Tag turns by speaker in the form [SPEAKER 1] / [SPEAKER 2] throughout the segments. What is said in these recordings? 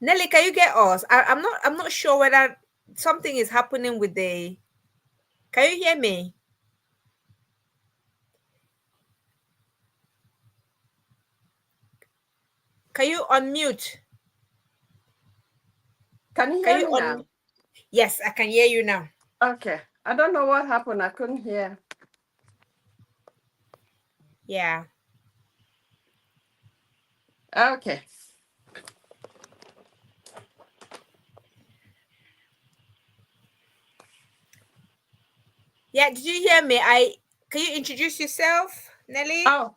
[SPEAKER 1] Nelly, can you get us? I'm not sure whether something is happening with the. Can you hear me? Can you unmute?
[SPEAKER 2] Can you
[SPEAKER 1] Can
[SPEAKER 2] hear
[SPEAKER 1] you
[SPEAKER 2] me now?
[SPEAKER 1] Yes, I can hear you now.
[SPEAKER 2] Okay. I don't know what happened. I couldn't hear.
[SPEAKER 1] Yeah.
[SPEAKER 2] Okay.
[SPEAKER 1] Yeah, did you hear me? I Can you introduce yourself, Nelly?
[SPEAKER 2] Oh,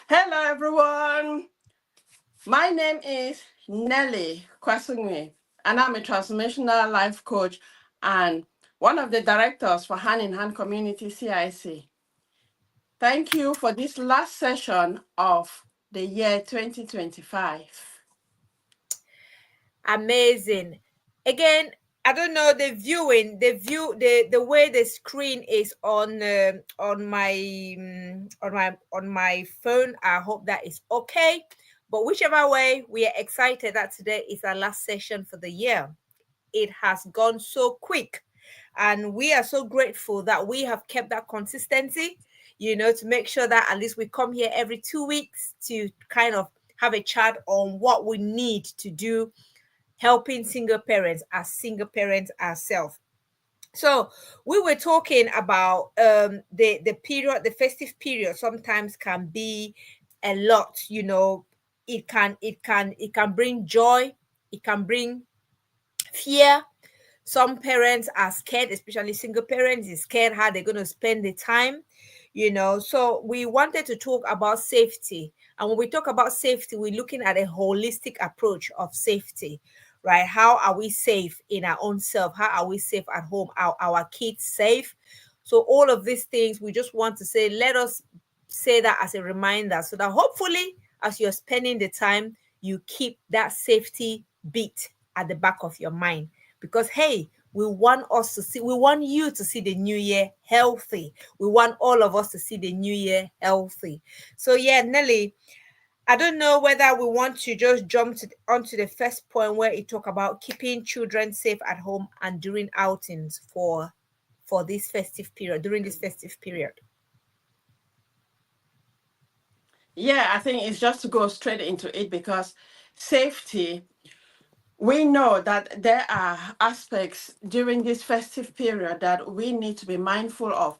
[SPEAKER 2] hello everyone. My name is Nelly Kwasungwe, and I'm a transformational life coach and one of the directors for Hand in Hand Community CIC. Thank you for this last session of the year 2025.
[SPEAKER 1] Amazing. Again, I don't know the way the screen is on my phone. I hope that is okay. But whichever way, we are excited that today is our last session for the year. It has gone so quick, and we are so grateful that we have kept that consistency. To make sure that at least we come here every 2 weeks to kind of have a chat on what we need to do helping single parents ourselves. So we were talking about the period, the festive period sometimes can be a lot. It can bring joy, it can bring fear. Some parents are scared, especially single parents is scared how they're going to spend the time. So we wanted to talk about safety, and when we talk about safety, we're looking at a holistic approach of safety, right? How are we safe in our own self? How are we safe at home? Are our kids safe? So all of these things, we just want to say, let us say that as a reminder, so that hopefully as you're spending the time, you keep that safety beat at the back of your mind. Because hey, we want you to see the new year healthy. We want all of us to see the new year healthy. So yeah, Nelly, I don't know whether we want to just jump onto the first point where it talk about keeping children safe at home and during outings for this festive period, during this festive period.
[SPEAKER 2] Yeah, I think it's just to go straight into it because safety, we know that there are aspects during this festive period that we need to be mindful of.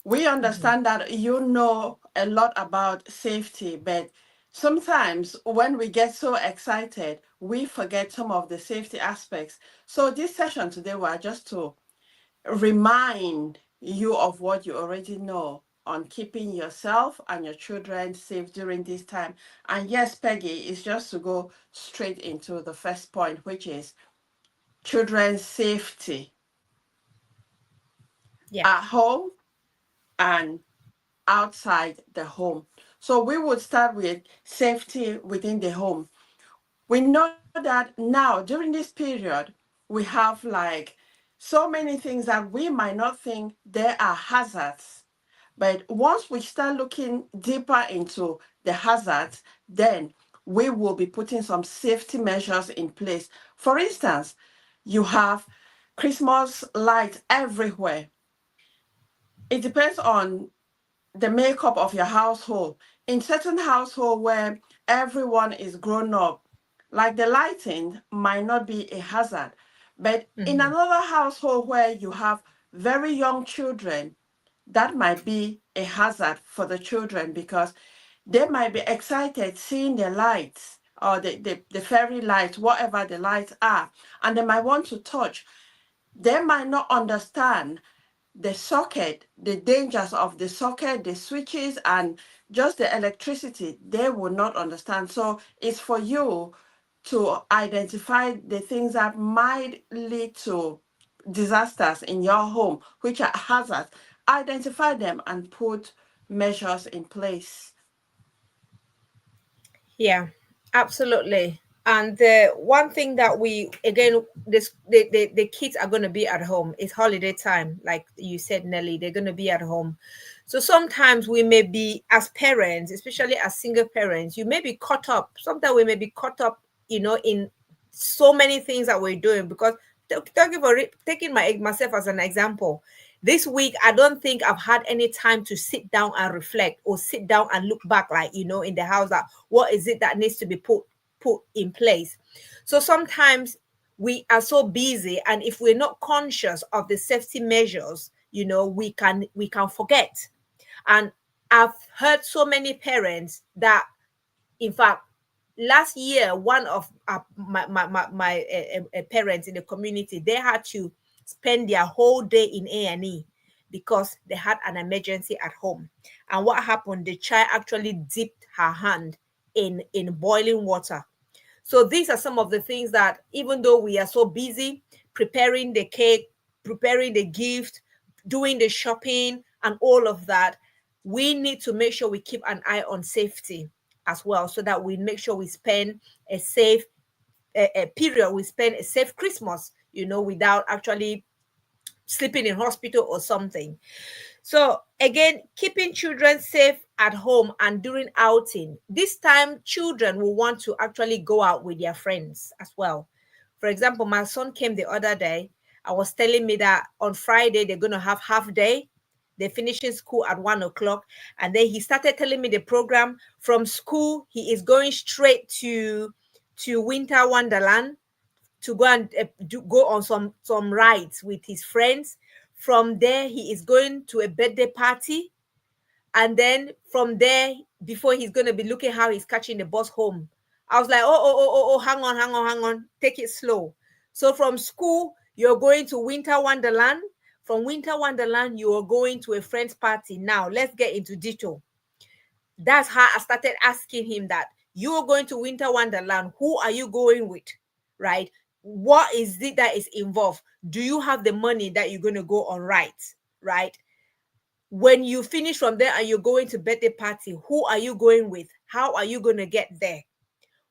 [SPEAKER 2] We
[SPEAKER 1] Mhm.
[SPEAKER 2] understand that you know a lot about safety, but sometimes when we get so excited, we forget some of the safety aspects. So, this session today was just to remind you of what you already know on keeping yourself and your children safe during this time. And yes, Peggy, is just to go straight into the first point, which is children's safety
[SPEAKER 1] Yeah.
[SPEAKER 2] at home and outside the home. So we would start with safety within the home. We know that now during this period, we have like so many things that we might not think there are hazards. But once we start looking deeper into the hazards, then we will be putting some safety measures in place. For instance, you have Christmas lights everywhere. It depends on the makeup of your household. In certain household where everyone is grown up, like the lighting might not be a hazard. But in
[SPEAKER 1] Mhm.
[SPEAKER 2] another household where you have very young children, that might be a hazard for the children because they might be excited seeing the lights or the fairy lights, whatever the lights are, and they might want to touch. They might not understand the socket, the dangers of the socket, the switches, and just the electricity, they will not understand. So it's for you to identify the things that might lead to disasters in your home, which are hazards. Identify them and put measures in place.
[SPEAKER 1] Yeah, absolutely. And the one thing that we again the kids are going to be at home. It's holiday time, like you said, Nelly. They're going to be at home. So sometimes we may be, as parents, especially as single parents, you may be caught up. Sometimes we may be caught up, in so many things that we're doing. Because thank you for taking myself as an example. This week, I don't think I've had any time to sit down and reflect, or sit down and look back, like, in the house, that what is it that needs to be put in place. So sometimes we are so busy, and if we're not conscious of the safety measures, we can forget. And I've heard so many parents that, in fact, last year, one of my parents in the community, they had to spend their whole day in A&E because they had an emergency at home. And what happened, the child actually dipped her hand in boiling water. So these are some of the things that, even though we are so busy preparing the cake, preparing the gift, doing the shopping, and all of that, we need to make sure we keep an eye on safety as well, so that we make sure we spend a safe a period, we spend a safe Christmas, without actually sleeping in hospital or something. So again, keeping children safe at home and during outing. This time, children will want to actually go out with their friends as well. For example, my son came the other day. I was telling me that on Friday they're going to have half day. They're finishing school at 1 o'clock, and then he started telling me the program. From school, he is going straight to Winter Wonderland to go and go on some rides with his friends. From there, he is going to a birthday party, and then from there, before, he's going to be looking how he's catching the bus home. I was like, oh, hang on, take it slow. So from school, you're going to Winter Wonderland. From Winter Wonderland, you are going to a friend's party. Now let's get into detail. That's how I started asking him that. You are going to Winter Wonderland. Who are you going with? Right? What is it that is involved? Do you have the money that you're going to go on rides? Right? When you finish from there and you're going to birthday party, who are you going with? How are you going to get there?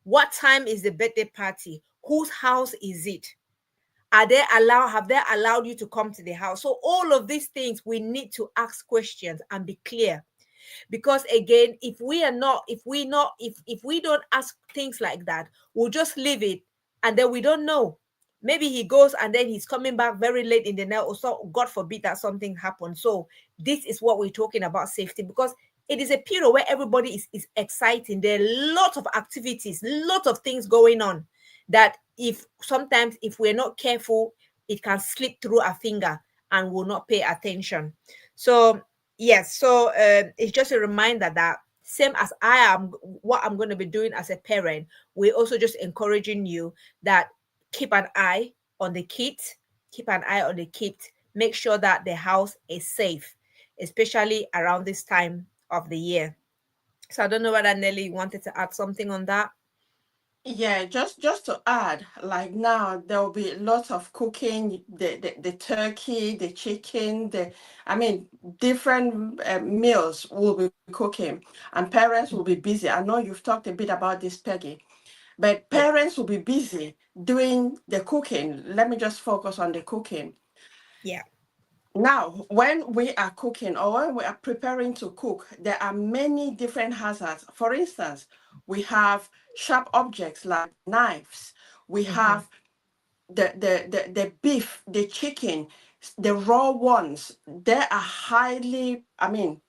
[SPEAKER 1] What time is the birthday party? Whose house is it? Have they allowed you to come to the house? So all of these things, we need to ask questions and be clear. Because again, if we don't ask things like that, we'll just leave it, and then we don't know. Maybe he goes and then he's coming back very late in the night, or so, God forbid that something happens. So this is what we're talking about, safety, because it is a period where everybody is exciting. There are lots of activities, lots of things going on, that if sometimes, if we're not careful, it can slip through our finger and will not pay attention. So yes, so it's just a reminder that, same as I am, what I'm going to be doing as a parent, we're also just encouraging you that keep an eye on the kids, keep an eye on the kids, make sure that the house is safe, especially around this time of the year. So I don't know whether Nelly wanted to add something on that.
[SPEAKER 2] Yeah, just to add, like now there will be lots of cooking, the turkey, the chicken, I mean, different meals will be cooking, and parents will be
[SPEAKER 1] Mhm.
[SPEAKER 2] busy. I know you've talked a bit about this, Peggy, but
[SPEAKER 1] Yeah,
[SPEAKER 2] parents will be busy doing the cooking. Let me just focus on the cooking.
[SPEAKER 1] yeah.
[SPEAKER 2] Now, when we are cooking or when we are preparing to cook, there are many different hazards. For instance, we have sharp objects like knives. We
[SPEAKER 1] Mm-hmm.
[SPEAKER 2] have the beef, the chicken, the raw ones. They are highly, I mean,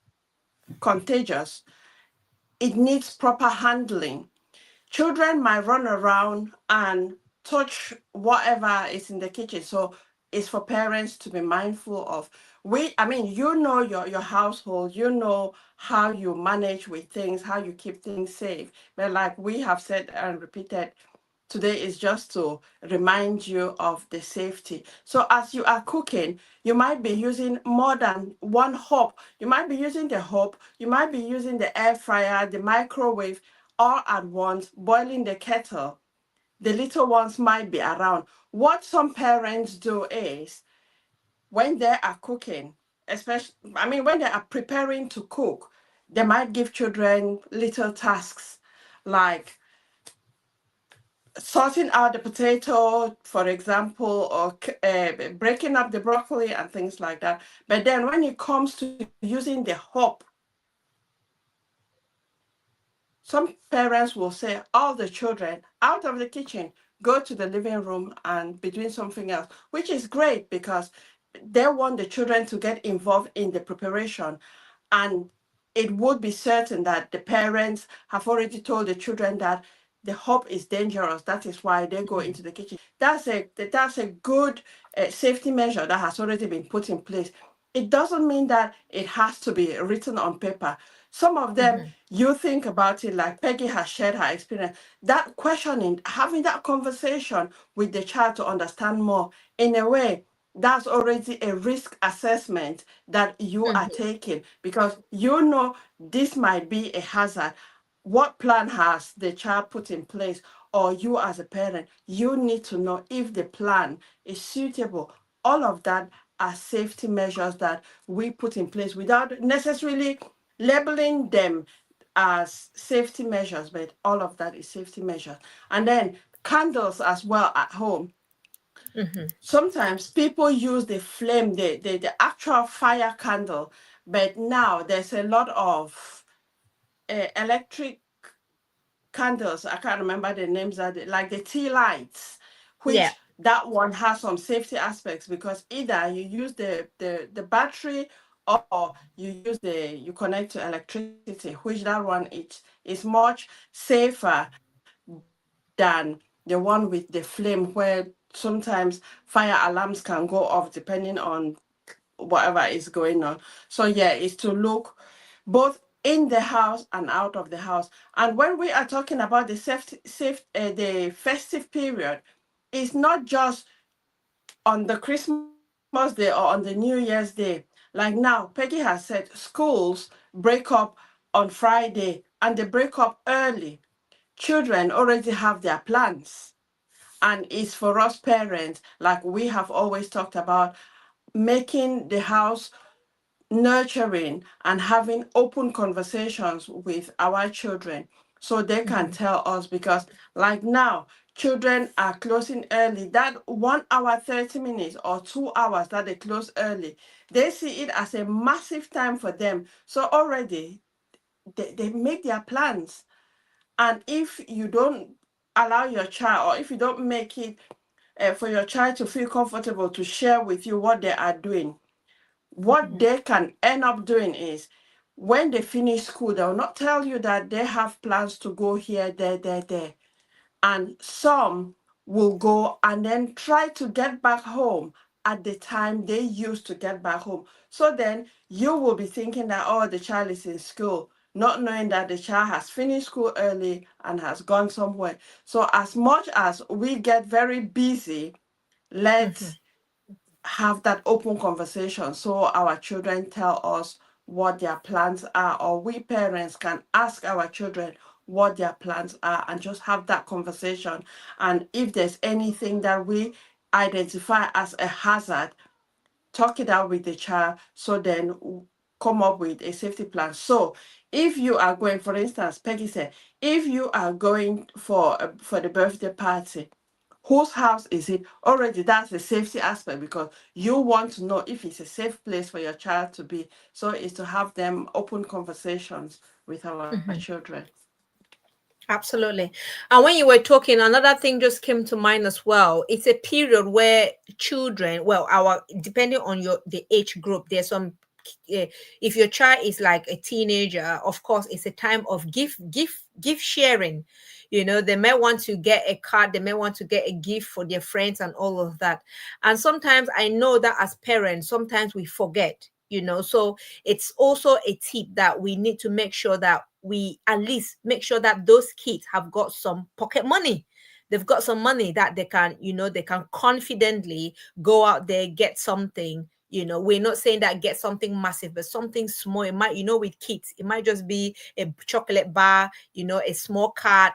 [SPEAKER 2] contagious. It needs proper handling. Children might run around and touch whatever is in the kitchen. So it's for parents to be mindful of. I mean, you know your household, you know how you manage with things, how you keep things safe. But like we have said and repeated, today is just to remind you of the safety. So as you are cooking, you might be using more than one hob. You might be using the hob, you might be using the air fryer, the microwave, all at once, boiling the kettle. The little ones might be around. What some parents do is when they are cooking, especially, I mean, when they are preparing to cook, they might give children little tasks like sorting out the potato, for example, or breaking up the broccoli and things like that. But then when it comes to using the hob, some parents will say, all the children out of the kitchen, go to the living room and be doing something else, which is great because they want the children to get involved in the preparation. And it would be certain that the parents have already told the children that the hope is dangerous. That is why they go into the kitchen. That's a good safety measure that has already been put in place. It doesn't mean that it has to be written on paper. Some of them,
[SPEAKER 1] Mhm.
[SPEAKER 2] you think about it like Peggy has shared her experience. That questioning, having that conversation with the child to understand more, in a way, that's already a risk assessment that you are
[SPEAKER 1] Mhm.
[SPEAKER 2] taking because you know this might be a hazard. What plan has the child put in place, or you as a parent, you need to know if the plan is suitable. All of that are safety measures that we put in place without necessarily labeling them as safety measures, but all of that is safety measures. And then candles as well at home.
[SPEAKER 1] Mhm.
[SPEAKER 2] Sometimes people use the flame, the actual fire candle, but now there's a lot of electric candles. I can't remember the names of it, like the tea lights,
[SPEAKER 1] Yeah.
[SPEAKER 2] which that one has some safety aspects because either you use the battery or you connect to electricity, which that one is much safer than the one with the flame where sometimes fire alarms can go off depending on whatever is going on. So yeah, it's to look both in the house and out of the house. And when we are talking about the festive period, it's not just on the Christmas Day or on the New Year's Day. Like now, Peggy has said schools break up on Friday and they break up early. Children already have their plans. And it's for us parents, like we have always talked about, making the house nurturing and having open conversations with our children so they can
[SPEAKER 1] Mhm.
[SPEAKER 2] tell us because like now children are closing early. That 1 hour 30 minutes or 2 hours that they close early, they see it as a massive time for them. So already they make their plans. And if you don't allow your child, or if you don't make it for your child to feel comfortable to share with you what they are doing, what
[SPEAKER 1] Mhm.
[SPEAKER 2] they can end up doing is when they finish school, they'll not tell you that they have plans to go here, there. And some will go and then try to get back home at the time they used to get back home. So then you will be thinking that, oh, the child is in school, not knowing that the child has finished school early and has gone somewhere. So, as much as we get very busy,
[SPEAKER 1] Mhm.
[SPEAKER 2] let's have that open conversation so our children tell us what their plans are, or we parents can ask our children what their plans are and just have that conversation. And if there's anything that we identify as a hazard, talk it out with the child so then come up with a safety plan. So if you are going, for instance, Peggy said, if you are going for the birthday party, whose house is it? Already that's the safety aspect because you want to know if it's a safe place for your child to be. So it's to have them open conversations with our
[SPEAKER 1] Mhm.
[SPEAKER 2] children.
[SPEAKER 1] Absolutely. And when you were talking, another thing just came to mind as well. It's a period where children, well, our depending on your the age group, there's some if your child is like a teenager, of course, it's a time of gift sharing. You know, they may want to get a card, they may want to get a gift for their friends and all of that. And sometimes I know that as parents, sometimes we forget, so it's also a tip that we need to make sure that we at least make sure that those kids have got some pocket money. They've got some money that they can confidently go out there, get something. We're not saying that get something massive, but something small. It might, with kids, it might just be a chocolate bar, a small card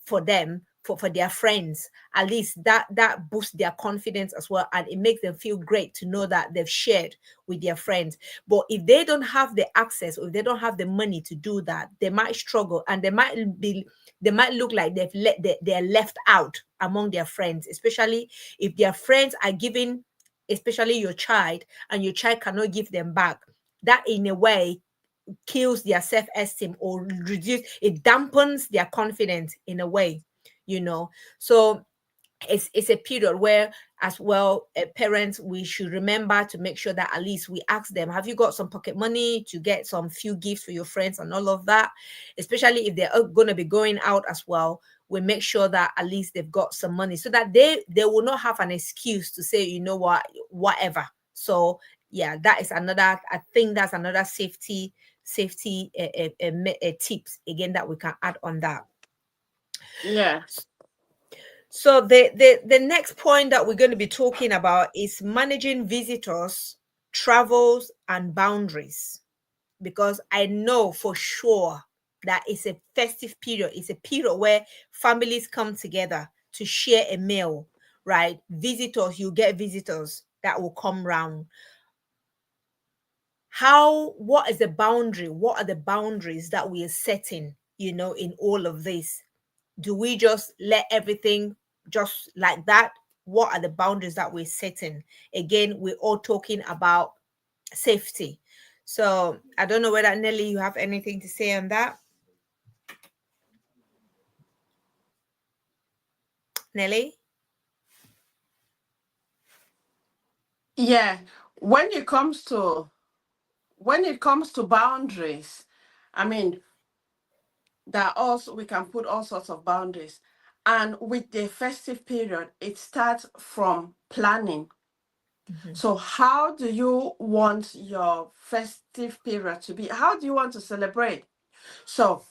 [SPEAKER 1] for them, for their friends. At least that boosts their confidence as well, and it makes them feel great to know that they've shared with their friends. But if they don't have the access, or if they don't have the money to do that, they might struggle, and they might look like they're left out among their friends, especially if their friends are giving, especially your child, and your child cannot give them back. That in a way kills their self-esteem, or it dampens their confidence in a way. So it's a period where, as well, parents, we should remember to make sure that at least we ask them, have you got some pocket money to get some few gifts for your friends and all of that, especially if they're going to be going out as well. We make sure that at least they've got some money, so that they will not have an excuse to say, you know what, whatever. So yeah, that is another, I think that's another safety tips again that we can add on that.
[SPEAKER 2] Yeah.
[SPEAKER 1] So the next point that we're going to be talking about is managing visitors, travels, and boundaries. Because I know for sure that it's a festive period. It's a period where families come together to share a meal, right? Visitors, you get visitors that will come round. What is the boundary? What are the boundaries that we are setting, in all of this? Do we just let everything just like that? What are the boundaries that we're setting? Again, we're all talking about safety. So I don't know whether, Nelly, you have anything to say on that. Nelly?
[SPEAKER 2] Yeah. When it comes to boundaries, I mean, that also we can put all sorts of boundaries. And with the festive period, it starts from planning.
[SPEAKER 1] Mhm,
[SPEAKER 2] So how do you want your festive period to be? How do you want to celebrate? So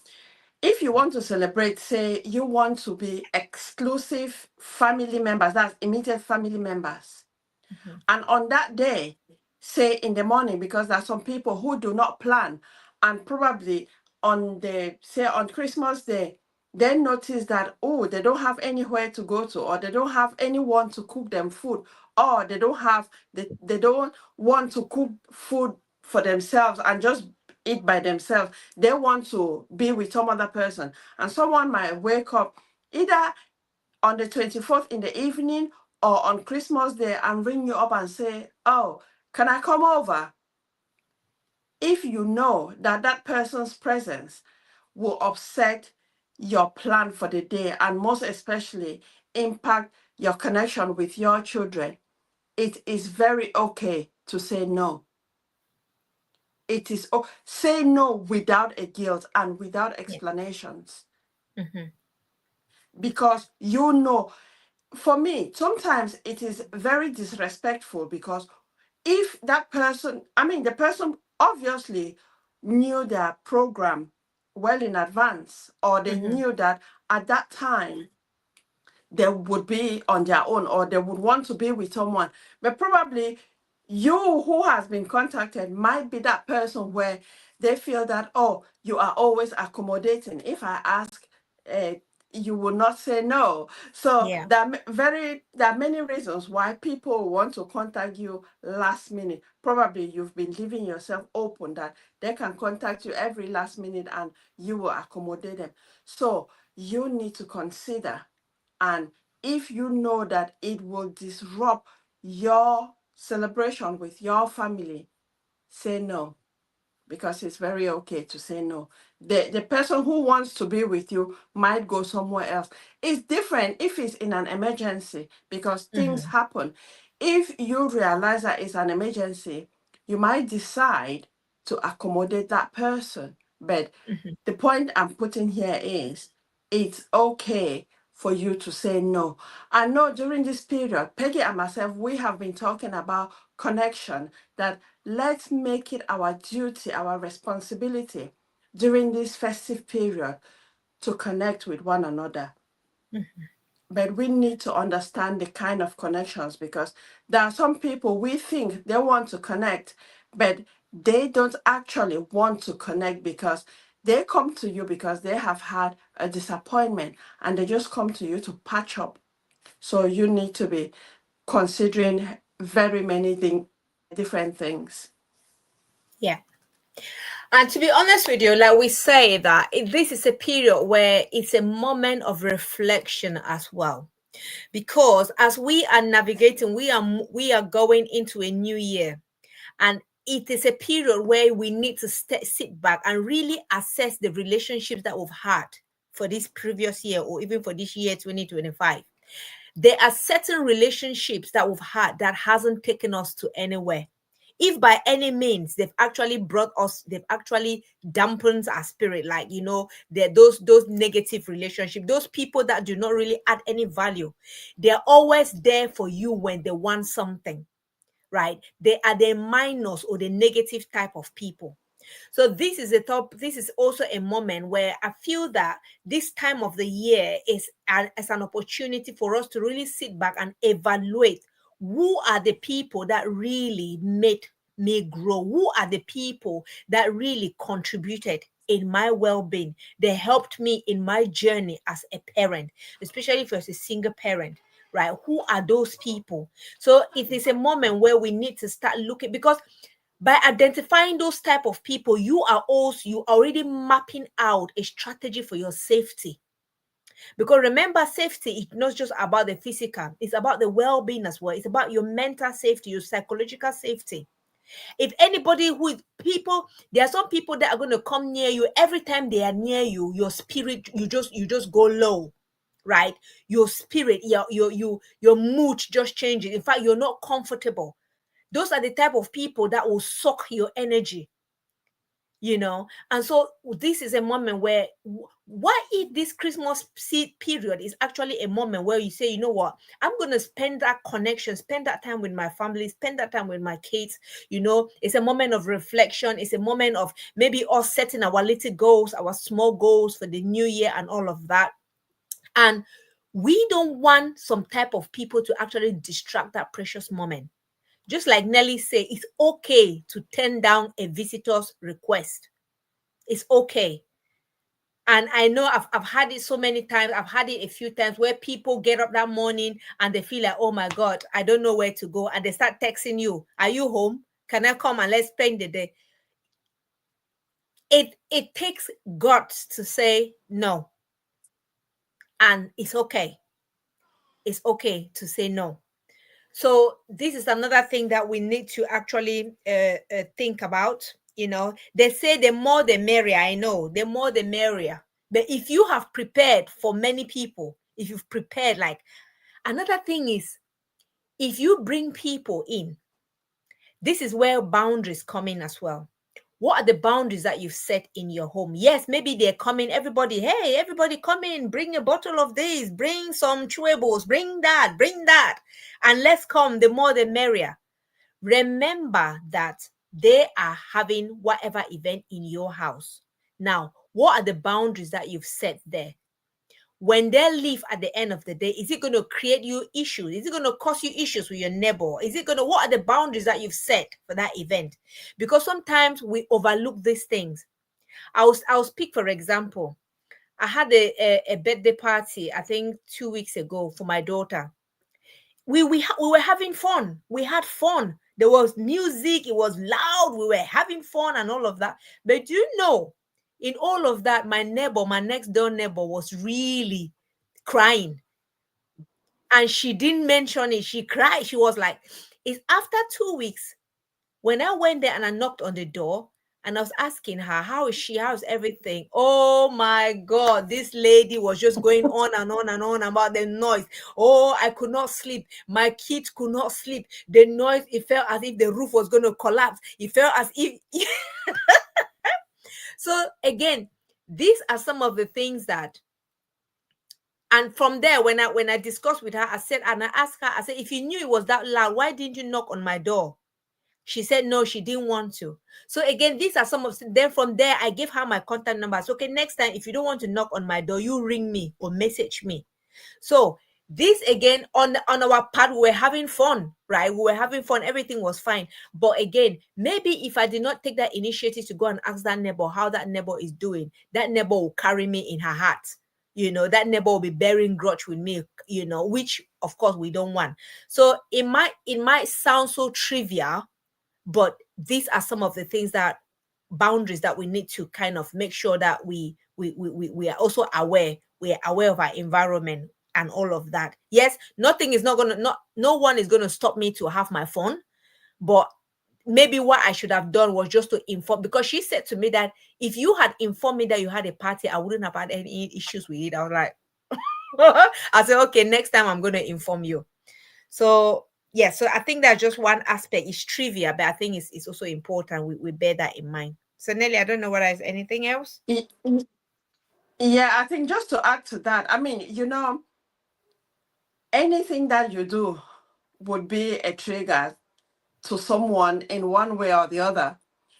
[SPEAKER 2] if you want to celebrate, say you want to be exclusive family members, that's immediate family members.
[SPEAKER 1] mhm,
[SPEAKER 2] And on that day, say in the morning, because there are some people who do not plan, and probably on Christmas Day, then notice that, oh, they don't have anywhere to go to, or they don't have anyone to cook them food, or they don't want to cook food for themselves and just eat by themselves. They want to be with some other person. And someone might wake up either on the 24th in the evening or on Christmas Day and ring you up and say, oh, can I come over? If you know that that person's presence will upset your plan for the day and most especially impact your connection with your children, it is very okay to say no. Say no without a guilt and without
[SPEAKER 1] yeah.
[SPEAKER 2] explanations,
[SPEAKER 1] Mhm,
[SPEAKER 2] because you know, for me, sometimes it is very disrespectful because if that person, I mean, the person obviously knew their program well in advance, or they
[SPEAKER 1] mhm,
[SPEAKER 2] knew that at that time they would be on their own or they would want to be with someone. But probably you who has been contacted might be that person where they feel that, oh, you are always accommodating. If I ask, uh, you will not say no. So
[SPEAKER 1] yeah.
[SPEAKER 2] there are many reasons why people want to contact you last minute. Probably you've been leaving yourself open that they can contact you every last minute and you will accommodate them. So you need to consider, and if you know that it will disrupt your celebration with your family, say no, because it's very okay to say no. The person who wants to be with you might go somewhere else. It's different if it's in an emergency because things
[SPEAKER 1] Mhm,
[SPEAKER 2] happen. If you realize that it's an emergency, you might decide to accommodate that person. But
[SPEAKER 1] mhm,
[SPEAKER 2] the point I'm putting here is it's okay for you to say no. I know during this period, Peggy and myself, we have been talking about connection, that let's make it our duty, our responsibility during this festive period to connect with one another.
[SPEAKER 1] mhm.
[SPEAKER 2] But we need to understand the kind of connections, because there are some people we think they want to connect, but they don't actually want to connect because they come to you because they have had a disappointment and they just come to you to patch up. So you need to be considering very many different things.
[SPEAKER 1] Yeah. And to be honest with you, like we say that this is a period where it's a moment of reflection as well. Because as we are navigating, we are going into a new year, and it is a period where we need to sit back and really assess the relationships that we've had for this previous year or even for this year 2025. There are certain relationships that we've had that hasn't taken us to anywhere. If by any means they've actually brought us, they've actually dampened our spirit, like, they're those negative relationships, those people that do not really add any value. They're always there for you when they want something, right? They are the minus or the negative type of people. So this is also a moment where I feel that this time of the year is as an opportunity for us to really sit back and evaluate who are the people that really made me grow, who are the people that really contributed in my well-being. They helped me in my journey as a parent, especially if you're a single parent, right? Who are those people? So it is a moment where we need to start looking, because by identifying those type of people, you already mapping out a strategy for your safety. Because remember, safety is not just about the physical, it's about the well-being as well. It's about your mental safety, your psychological safety. If anybody who is people, there are some people that are going to come near you. Every time they are near you, your spirit, you just go low, right? Your spirit, your mood just changes. In fact, you're not comfortable. Those are the type of people that will suck your energy, and so this is a moment where, what if this Christmas period is actually a moment where you say, you know what, I'm going to spend that connection, spend that time with my family, spend that time with my kids. It's a moment of reflection. It's a moment of maybe us setting our little goals, our small goals for the new year and all of that. And we don't want some type of people to actually distract that precious moment. Just like Nelly said, it's okay to turn down a visitor's request. It's okay. And I know I've had it so many times. I've had it a few times where people get up that morning and they feel like, oh my God, I don't know where to go. And they start texting you, are you home? Can I come and let's spend the day? It takes guts to say no. And it's okay. It's okay to say no. So this is another thing that we need to actually think about. They say the more the merrier. I know, the more the merrier. But if you have prepared for many people, if you've prepared, like, another thing is, if you bring people in, this is where boundaries come in as well. What are the boundaries that you've set in your home? Yes, maybe they're coming, everybody, hey, everybody come in, bring a bottle of this, bring some chewables, bring that, and let's come, the more the merrier. Remember that they are having whatever event in your house. Now, what are the boundaries that you've set there? When they leave at the end of the day, is it going to create you issues? Is it going to cause you issues with your neighbor? What are the boundaries that you've set for that event? Because sometimes we overlook these things. I'll speak, for example. I had a birthday party, I think 2 weeks ago, for my daughter. We were having fun. We had fun. There was music, it was loud, we were having fun and all of that. But do you know, in all of that, my neighbor, my next door neighbor, was really crying. And she didn't mention it. She cried. She was like, it's after 2 weeks when I went there and I knocked on the door and I was asking her, how is she? How's everything? Oh my God, this lady was just going on and on and on about the noise. Oh, I could not sleep. My kids could not sleep. The noise, it felt as if the roof was going to collapse. It felt as if. So, again, these are some of the things that. And from there, when I discussed with her, I said, and I asked her, I said, if you knew it was that loud, why didn't you knock on my door? She said no, she didn't want to. So again, these are some of, then from there, I gave her my contact numbers. Okay, next time, if you don't want to knock on my door, you ring me or message me. So this, again, on our part, we were having fun, right? We were having fun, everything was fine. But again, maybe if I did not take that initiative to go and ask that neighbor how that neighbor is doing, that neighbor will carry me in her heart. That neighbor will be bearing grudge with me, which of course we don't want. So it might sound so trivial, but these are some of the things, that boundaries that we need to kind of make sure that we are also aware. We are aware of our environment and all of that. Yes, nothing is not gonna, not no one is gonna stop me to have my phone, but maybe what I should have done was just to inform, because she said to me that if you had informed me that you had a party, I wouldn't have had any issues with it. I was like, I said, okay, next time I'm going to inform you. So yeah, so I think that's just one aspect. It's trivia, but I think it's also important we bear that in mind. So Nelly, I don't know whether there's anything else.
[SPEAKER 2] Y- y- Yeah, I think just to add to that, I mean, anything that you do would be a trigger to someone in one way or the other.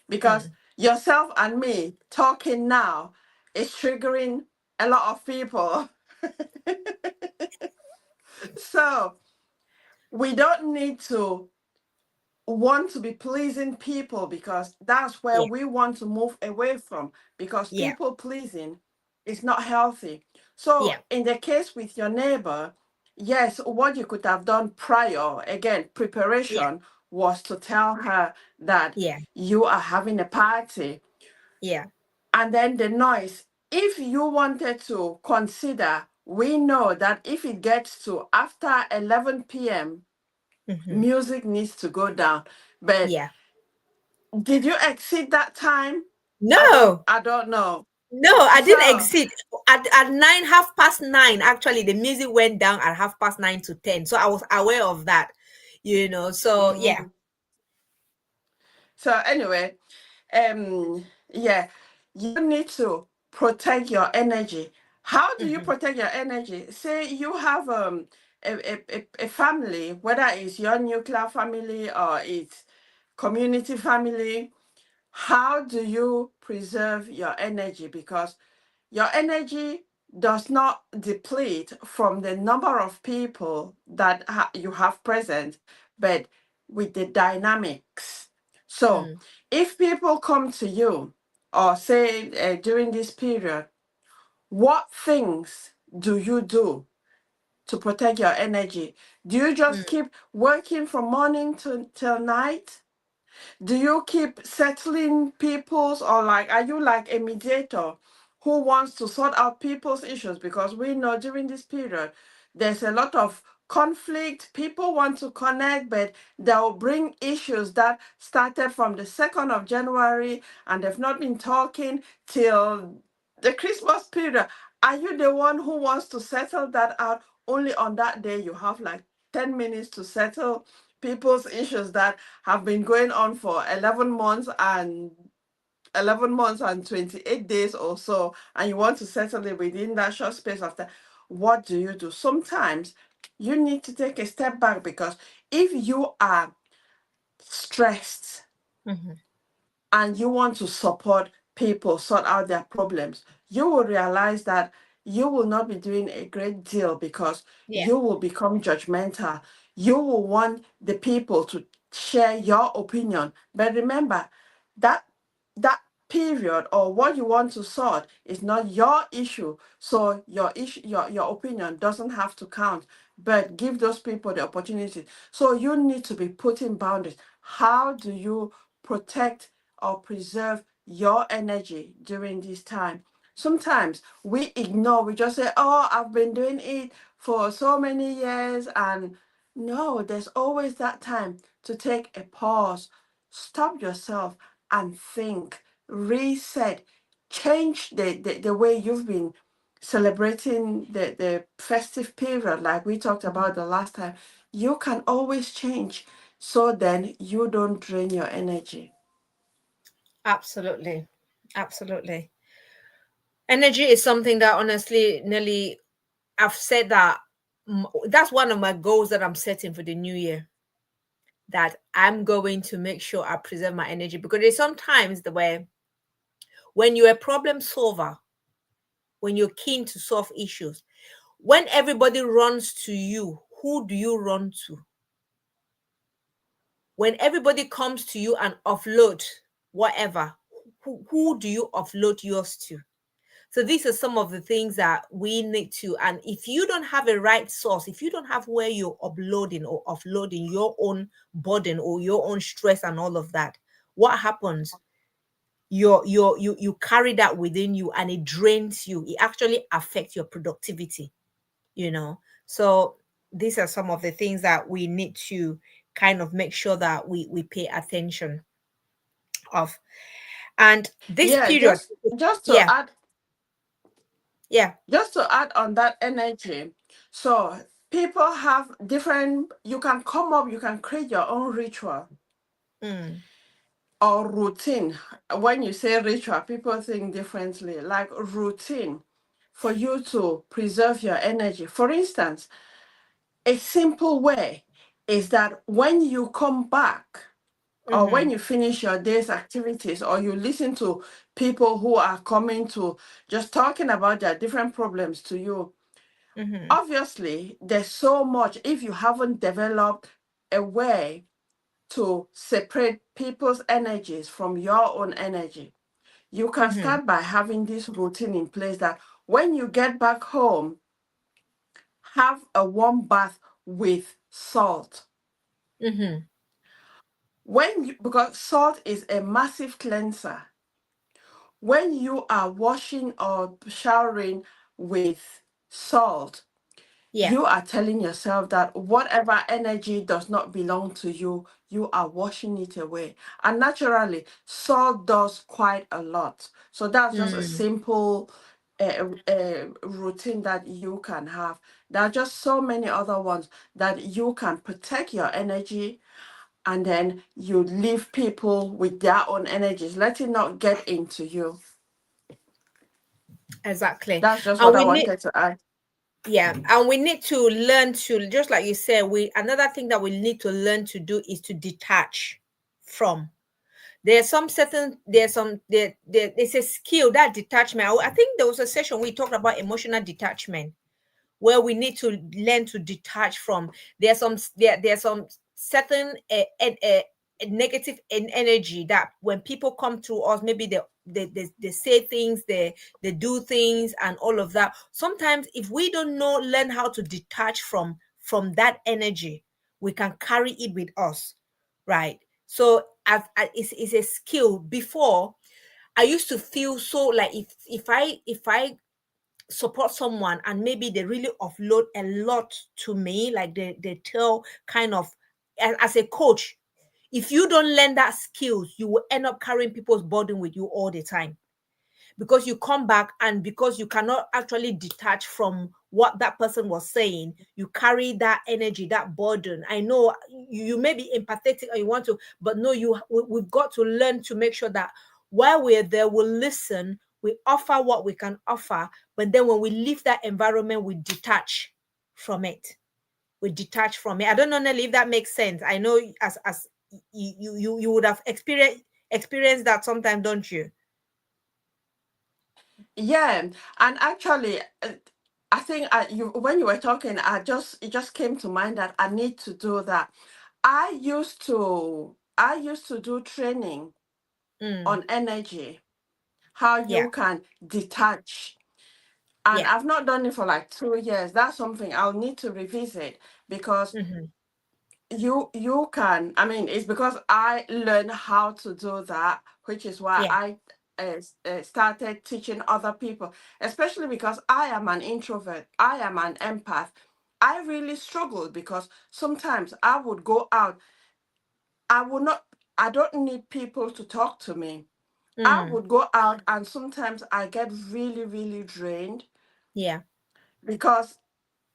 [SPEAKER 2] Because
[SPEAKER 1] Mm,
[SPEAKER 2] yourself and me talking now is triggering a lot of people. So we don't need to want to be pleasing people, because that's where
[SPEAKER 1] yeah,
[SPEAKER 2] we want to move away from, because
[SPEAKER 1] yeah,
[SPEAKER 2] people pleasing is not healthy. So
[SPEAKER 1] yeah,
[SPEAKER 2] in the case with your neighbor, yes, what you could have done prior, again,
[SPEAKER 1] yeah,
[SPEAKER 2] preparation, was to tell her that
[SPEAKER 1] yeah,
[SPEAKER 2] you are having a party.
[SPEAKER 1] yeah.
[SPEAKER 2] And then the noise, if you wanted to consider, we know that if it gets to after 11 p.m.,
[SPEAKER 1] Hmm.
[SPEAKER 2] music needs to go down. But
[SPEAKER 1] Yeah.
[SPEAKER 2] did you exceed that time?
[SPEAKER 1] No,
[SPEAKER 2] I don't know.
[SPEAKER 1] no, I didn't
[SPEAKER 2] So,
[SPEAKER 1] exit. At nine, half past nine, actually, the music went down at half past nine to 10. So I was aware of that, So yeah.
[SPEAKER 2] mhm. So anyway, yeah, you need to protect your energy. How do you
[SPEAKER 1] Hmm.
[SPEAKER 2] protect your energy? Say you have a family, whether it's your nuclear family or it's community family. How do you preserve your energy? Because your energy does not deplete from the number of people that you have present, but with the dynamics. So,
[SPEAKER 1] Mm,
[SPEAKER 2] if people come to you, or say during this period, what things do you do to protect your energy? Do you just
[SPEAKER 1] mm,
[SPEAKER 2] keep working from morning to till night? Do you keep settling people's, or like, are you like a mediator who wants to sort out people's issues? Because we know during this period there's a lot of conflict. People want to connect, but they'll bring issues that started from the 2nd of January and they've not been talking till the Christmas period. Are you the one who wants to settle that out? Only on that day you have like 10 minutes to settle people's issues that have been going on for 11 months and 28 days or so, and you want to settle it within that short space of time. What do you do? Sometimes you need to take a step back, because if you are stressed
[SPEAKER 1] mhm.
[SPEAKER 2] and you want to support people sort out their problems, you will realize that you will not be doing a great deal, because
[SPEAKER 1] Yeah.
[SPEAKER 2] you will become judgmental. You will want the people to share your opinion. But remember, that that period, or what you want to sort, is not your issue. So your issue, your opinion doesn't have to count. But give those people the opportunity. So you need to be putting boundaries. How do you protect or preserve your energy during this time? Sometimes we ignore, we just say, oh, I've been doing it for so many years. And no, there's always that time to take a pause, stop yourself, and think, reset, change the way you've been celebrating the festive period, like we talked
[SPEAKER 1] Mhm.
[SPEAKER 2] about the last time. You can always change, so then you don't drain your energy.
[SPEAKER 1] Absolutely. Absolutely. Energy is something that honestly, Nelly, I've said that that's one of my goals that I'm setting for the new year. That I'm going to make sure I preserve my energy, because there's sometimes the way when you're a problem solver, when you're keen to solve issues, when everybody runs to you, who do you run to? When everybody comes to you and offload whatever, who do you offload yours to? So these are some of the things that we need to. And if you don't have a right source, if you don't have where you're uploading or offloading your own burden or your own stress and all of that, what happens? You carry that within you and it drains you. It actually affects your productivity, you know. So these are some of the things that we need to kind of make sure that we pay attention of. And this
[SPEAKER 2] Yeah,
[SPEAKER 1] period,
[SPEAKER 2] just to
[SPEAKER 1] yeah,
[SPEAKER 2] add
[SPEAKER 1] Yeah.
[SPEAKER 2] Just to add on that energy, so people have different, you can come up, you can create your own ritual
[SPEAKER 1] Mm.
[SPEAKER 2] or routine. When you say ritual, people think differently, like routine for you to preserve your energy. For instance, a simple way is that when you come back or
[SPEAKER 1] Mm-hmm.
[SPEAKER 2] when you finish your day's activities or you listen to people who are coming to just talking about their different problems to you,
[SPEAKER 1] Mm-hmm.
[SPEAKER 2] obviously there's so much. If you haven't developed a way to separate people's energies from your own energy, you can
[SPEAKER 1] Mm-hmm.
[SPEAKER 2] start by having this routine in place that when you get back home, have a warm bath with salt.
[SPEAKER 1] Mm-hmm.
[SPEAKER 2] Because salt is a massive cleanser. When you are washing or showering with salt,
[SPEAKER 1] Yeah.
[SPEAKER 2] you are telling yourself that whatever energy does not belong to you, you are washing it away. And naturally, salt does quite a lot. So that's just a
[SPEAKER 1] Mm.
[SPEAKER 2] simple routine that you can have. There are just so many other ones that you can protect your energy, and then you leave people with their own energies. Let it not get into you.
[SPEAKER 1] Exactly.
[SPEAKER 2] That's just
[SPEAKER 1] And
[SPEAKER 2] what I
[SPEAKER 1] we need,
[SPEAKER 2] wanted to add.
[SPEAKER 1] yeah, and we need to learn to, just like you said, we another thing that we need to learn to do is to detach from. There's some certain there's some there's a skill, that detachment. I think there was a session we talked about emotional detachment, where we need to learn to detach from. There's some certain negative energy that when people come through us, maybe they say things, they do things and all of that. Sometimes if we don't know learn how to detach from that energy, we can carry it with us, right? So as it's a skill. Before, I used to feel so like if I support someone and maybe they really offload a lot to me, like they tell kind of, as a coach, if you don't learn that skills, you will end up carrying people's burden with you all the time, because you come back and because you cannot actually detach from what that person was saying, you carry that energy, that burden. I know you may be empathetic and you want to, but no, we've got to learn to make sure that while we're there, we'll listen, we offer what we can offer, but then when we leave that environment, we detach from it. We detach from it. I don't know, Nelly, if that makes sense. I know as you would have experienced that sometime, don't you?
[SPEAKER 2] Yeah, and actually, I think you when you were talking, it just came to mind that I need to do that. I used to do training
[SPEAKER 1] Mm,
[SPEAKER 2] on energy, how
[SPEAKER 1] yeah.
[SPEAKER 2] you can detach, and
[SPEAKER 1] Yeah.
[SPEAKER 2] I've not done it for like 2 years. That's something I'll need to revisit because
[SPEAKER 1] Mhm.
[SPEAKER 2] you can, I mean, it's because I learned how to do that, which is why
[SPEAKER 1] Yeah.
[SPEAKER 2] I started teaching other people, especially because I am an introvert, I am an empath. I really struggled because sometimes I would go out, I would not, I don't need people to talk to me. I
[SPEAKER 1] Mm.
[SPEAKER 2] would go out and sometimes I get really, really drained
[SPEAKER 1] Yeah.
[SPEAKER 2] because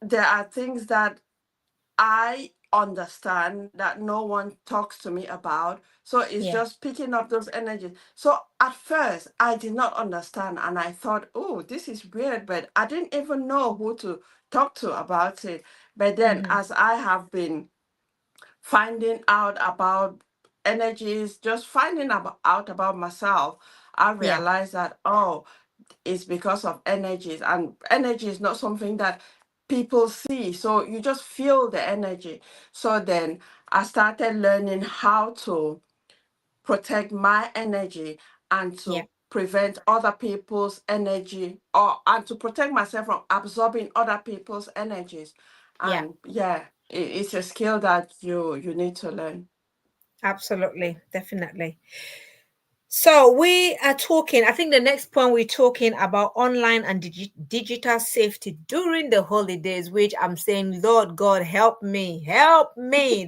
[SPEAKER 2] there are things that I understand that no one talks to me about. So it's
[SPEAKER 1] Yeah.
[SPEAKER 2] just picking up those energies. So at first, I did not understand and I thought, oh, this is weird, but I didn't even know who to talk to about it. But then,
[SPEAKER 1] Mhm.
[SPEAKER 2] as I have been finding out about energies, just finding out about myself, I
[SPEAKER 1] Yeah.
[SPEAKER 2] realized that, oh, it's because of energies, and energy is not something that people see, so you just feel the energy. So then I started learning how to protect my energy and
[SPEAKER 1] Yeah.
[SPEAKER 2] to prevent other people's energy, or and to protect myself from absorbing other people's energies.
[SPEAKER 1] Yeah.
[SPEAKER 2] And yeah, it's a skill that you need to learn.
[SPEAKER 1] Absolutely. Definitely. So we are talking, I think the next point we're talking about online and digital safety during the holidays, which I'm saying, Lord God, help me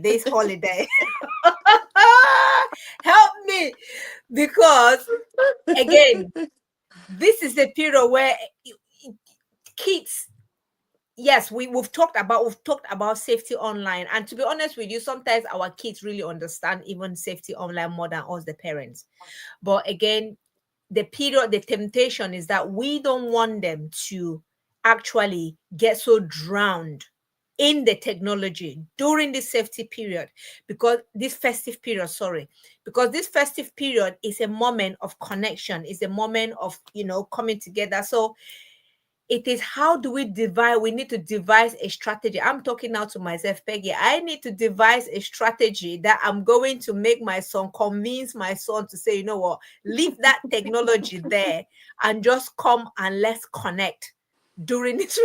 [SPEAKER 1] this holiday. Help me, because again, this is a period where kids, yes, we've talked about safety online, and to be honest with you, sometimes our kids really understand even safety online more than us, the parents. But again, the temptation is that we don't want them to actually get so drowned in the technology during this safety period, because this festive period, sorry, because this festive period is a moment of connection, is a moment of, coming together. So it is, how do we need to devise a strategy. I'm talking now to myself, Peggy. I need to devise a strategy that I'm going to make my son, convince my son to say, you know what, leave that technology there and just come and let's connect during this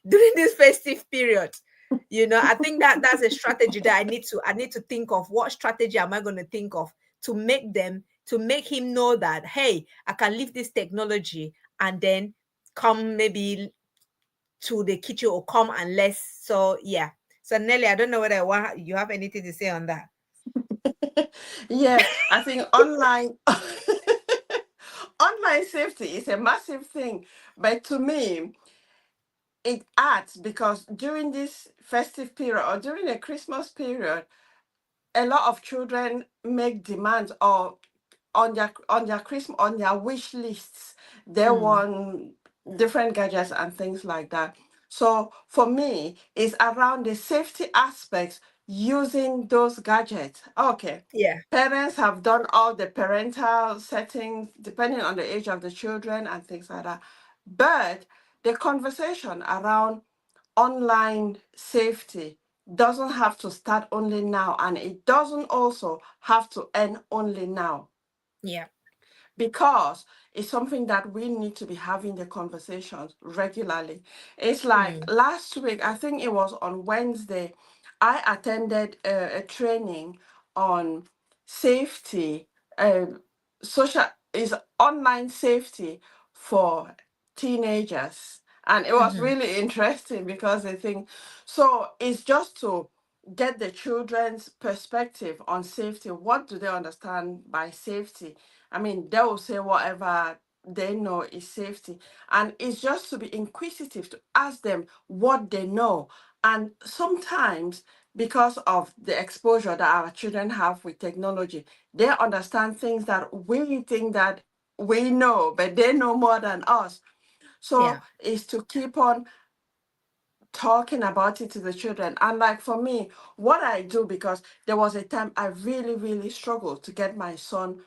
[SPEAKER 1] during this festive period. I think that that's a strategy that I need to think of. What strategy am I going to think of to make him know that, hey, I can leave this technology and then come maybe to the kitchen or come and let's. So yeah. So Nelly, I don't know whether you have anything to say on that.
[SPEAKER 2] Yeah, I think online online safety is a massive thing. But to me, it adds because during this festive period or during the Christmas period, a lot of children make demands or on their Christmas on their wish lists. They
[SPEAKER 1] Mm,
[SPEAKER 2] want different gadgets and things like that. So for me, it's around the safety aspects using those gadgets. Okay.
[SPEAKER 1] yeah.
[SPEAKER 2] Parents have done all the parental settings depending on the age of the children and things like that. But the conversation around online safety doesn't have to start only now, and it doesn't also have to end only now,
[SPEAKER 1] Yeah.
[SPEAKER 2] because it's something that we need to be having the conversations regularly. It's like
[SPEAKER 1] Mm,
[SPEAKER 2] last week, I think it was on Wednesday, I attended a training on safety, uh, social is online safety for teenagers. And it was
[SPEAKER 1] mm-hmm,
[SPEAKER 2] really interesting because I think so it's just to get the children's perspective on safety. What do they understand by safety? I mean, they will say whatever they know is safety. And it's just to be inquisitive, to ask them what they know. And sometimes, because of the exposure that our children have with technology, they understand things that we think that we know, but they know more than us. So
[SPEAKER 1] yeah.
[SPEAKER 2] is to keep on talking about it to the children. And like for me, what I do, because there was a time I really, really struggled to get my son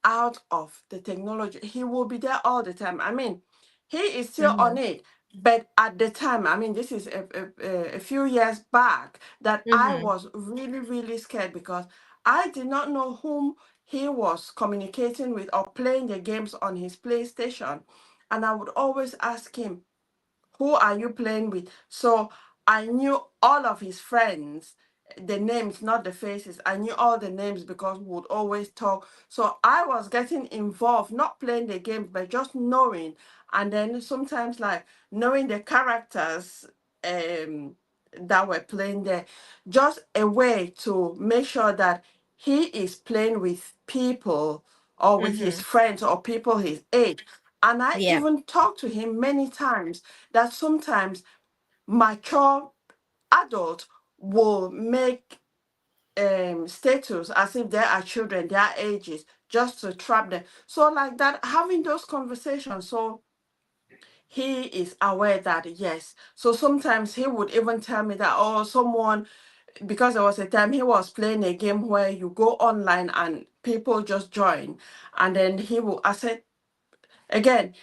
[SPEAKER 2] out of the technology. He will be there all the time. I mean, he is still
[SPEAKER 1] Mm-hmm,
[SPEAKER 2] on it. But at the time, I mean, this is a few years back, that I
[SPEAKER 1] mm-hmm,
[SPEAKER 2] was really, really scared because I did not know whom he was communicating with or playing the games on his PlayStation. And I would always ask him, who are you playing with? So I knew all of his friends, the names, not the faces. I knew all the names because we would always talk. So I was getting involved, not playing the games, but just knowing. And then sometimes like knowing the characters um that were playing there. Just a way to make sure that he is playing with people or with his
[SPEAKER 1] mm-hmm.
[SPEAKER 2] friends or people his age. And I
[SPEAKER 1] Yeah.
[SPEAKER 2] even talked to him many times that sometimes mature adults will make status as if they are children, their ages, just to trap them. So like that, having those conversations, so he is aware that yes. So sometimes he would even tell me that, oh, someone, because there was a time he was playing a game where you go online and people just join, and then he will, I said again,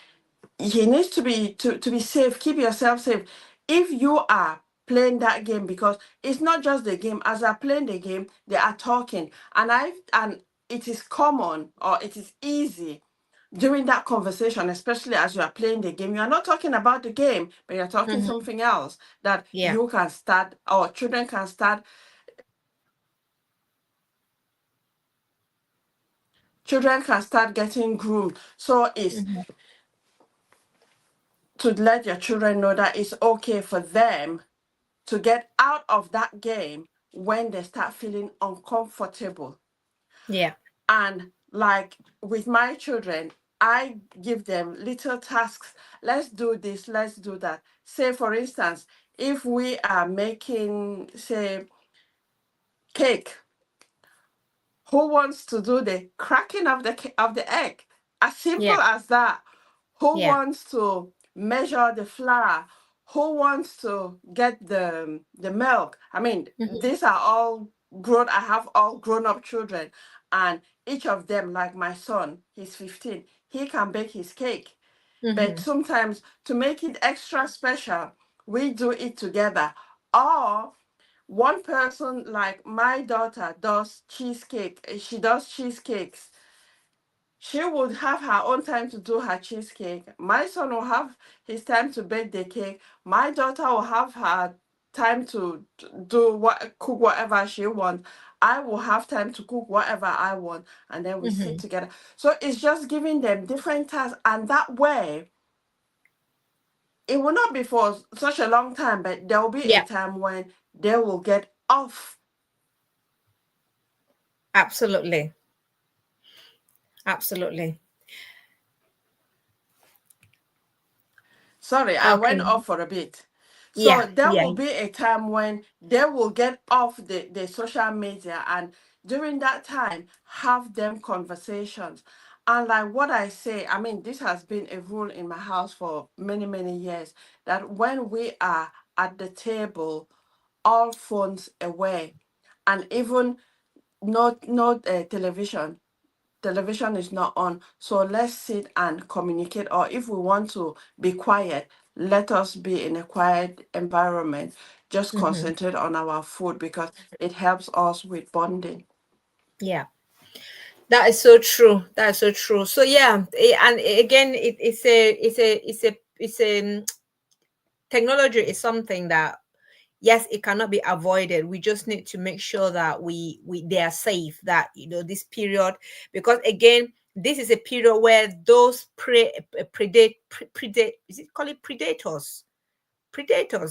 [SPEAKER 2] he needs to be safe. Keep yourself safe if you are playing that game, because it's not just the game. As they're playing the game, they are talking, and it is common or it is easy during that conversation, especially as you are playing the game. You are not talking about the game, but you're talking
[SPEAKER 1] Mm-hmm,
[SPEAKER 2] something else that
[SPEAKER 1] yeah.
[SPEAKER 2] you can start or children can start. Children can start getting groomed. So it's
[SPEAKER 1] Mm-hmm,
[SPEAKER 2] to let your children know that it's okay for them to get out of that game when they start feeling uncomfortable.
[SPEAKER 1] yeah.
[SPEAKER 2] And like with my children, I give them little tasks. Let's do this, let's do that. Say, for instance, if we are making, say, cake, who wants to do the cracking of of the egg? As simple
[SPEAKER 1] Yeah.
[SPEAKER 2] as that. Who
[SPEAKER 1] Yeah.
[SPEAKER 2] wants to measure the flour? Who wants to get the milk? I mean,
[SPEAKER 1] Mm-hmm.
[SPEAKER 2] these are all grown. I have all grown up children, and each of them, like my son, he's 15. He can bake his cake, but
[SPEAKER 1] Mm-hmm.
[SPEAKER 2] sometimes to make it extra special, we do it together. Or one person, like my daughter does cheesecake, she does cheesecakes. She would have her own time to do her cheesecake. My son will have his time to bake the cake. My daughter will have her time to do what, cook whatever she wants. I will have time to cook whatever I want, and then we sit
[SPEAKER 1] Mm-hmm.
[SPEAKER 2] together. So it's just giving them different tasks, and that way it will not be for such a long time, but there will be a
[SPEAKER 1] Yeah.
[SPEAKER 2] time when they will get off.
[SPEAKER 1] Absolutely. Absolutely.
[SPEAKER 2] Sorry, I went
[SPEAKER 1] Okay.
[SPEAKER 2] off for a bit. So
[SPEAKER 1] Yeah.
[SPEAKER 2] there
[SPEAKER 1] Yeah.
[SPEAKER 2] will be a time when they will get off the social media, and during that time have them conversations. And like what I say, I mean, this has been a rule in my house for many, many years, that when we are at the table, all phones away, and even not television is not on. So let's sit and communicate. Or if we want to be quiet, let us be in a quiet environment. Just
[SPEAKER 1] Mm-hmm.
[SPEAKER 2] concentrate on our food because it helps us with bonding.
[SPEAKER 1] Yeah. That is so true. That is so true. So yeah, and again, it's a technology is something that, yes, it cannot be avoided. We just need to make sure that we they are safe, that this period, because again, this is a period where those predate, is it call it predators,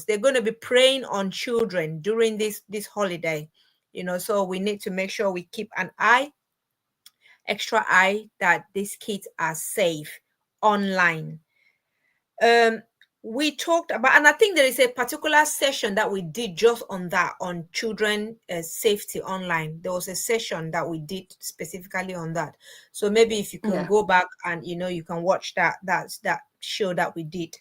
[SPEAKER 1] they're going to be preying on children during this holiday. So we need to make sure we keep an extra eye, that these kids are safe online. um we talked about, and I think there is a particular session that we did just on that, on children safety online. There was a session that we did specifically on that. So maybe if you can
[SPEAKER 2] Yeah.
[SPEAKER 1] go back and you can watch that show that we did.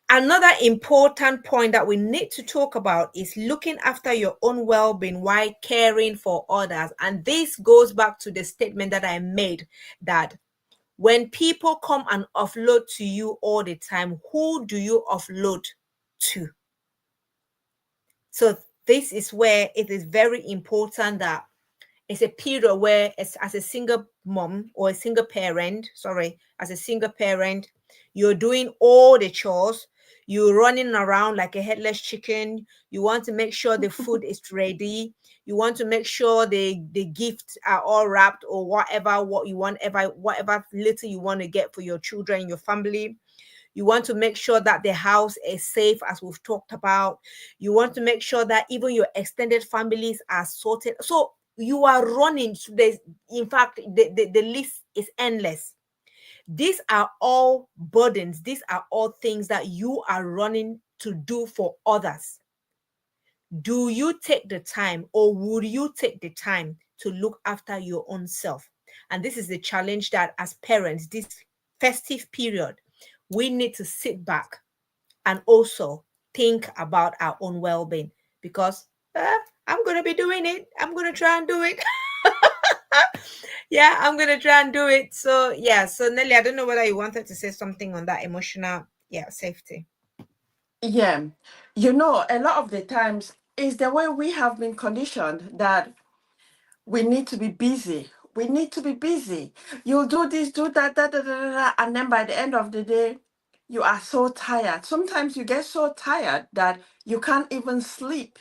[SPEAKER 1] Another important point that we need to talk about is looking after your own well-being while caring for others. And this goes back to the statement that I made, that when people come and offload to you all the time, who do you offload to? So this is where it is very important that it's a period where, as a single mom or a single parent, sorry, as a single parent, you're doing all the chores, you're running around like a headless chicken. You want to make sure the food is ready. You want to make sure the gifts are all wrapped, or whatever what you want, ever whatever little you want to get for your children, your family. You want to make sure that the house is safe, as we've talked about. You want to make sure that even your extended families are sorted. So you are running. In fact, the list is endless. These are all burdens. These are all things that you are running to do for others. Do you take the time, or would you take the time to look after your own self? And this is the challenge, that as parents, this festive period, we need to sit back and also think about our own well-being, because I'm going to be doing it. I'm going to try and do it. Yeah, I'm going to try and do it. So yeah, so Nelly, I don't know whether you wanted to say something on that emotional, yeah, safety.
[SPEAKER 2] Yeah. A lot of the times is the way we have been conditioned that we need to be busy. We need to be busy. You'll do this, do that, and then by the end of the day, you are so tired. Sometimes you get so tired that you can't even sleep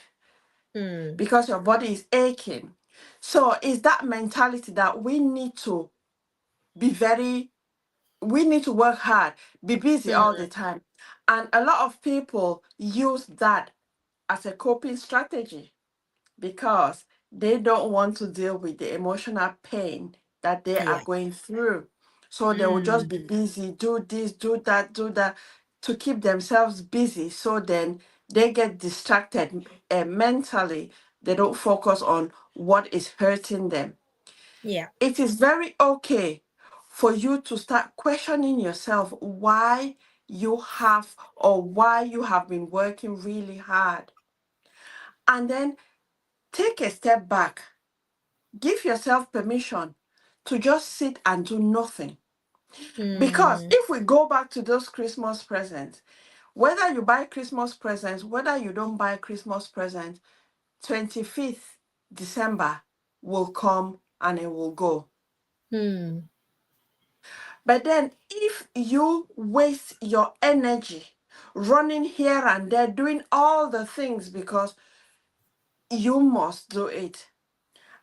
[SPEAKER 1] Mm,
[SPEAKER 2] because your body is aching. So it's that mentality that we need to be very, we need to work hard, be busy all
[SPEAKER 1] mm,
[SPEAKER 2] the time. And a lot of people use that as a coping strategy because they don't want to deal with the emotional pain that they are
[SPEAKER 1] yeah.
[SPEAKER 2] going through. So they will just
[SPEAKER 1] Mm.
[SPEAKER 2] be busy, do this, do that, to keep themselves busy. So then they get distracted mentally. They don't focus on what is hurting them.
[SPEAKER 1] Yeah.
[SPEAKER 2] It is very okay for you to start questioning yourself why you have or why you have been working really hard. And then take a step back. Give yourself permission to just sit and do nothing. Because
[SPEAKER 1] Mm.
[SPEAKER 2] if we go back to those Christmas presents, whether you buy Christmas presents, whether you don't buy Christmas presents, 25th December will come and it will go.
[SPEAKER 1] Mm.
[SPEAKER 2] But then if you waste your energy running here and there, doing all the things because you must do it,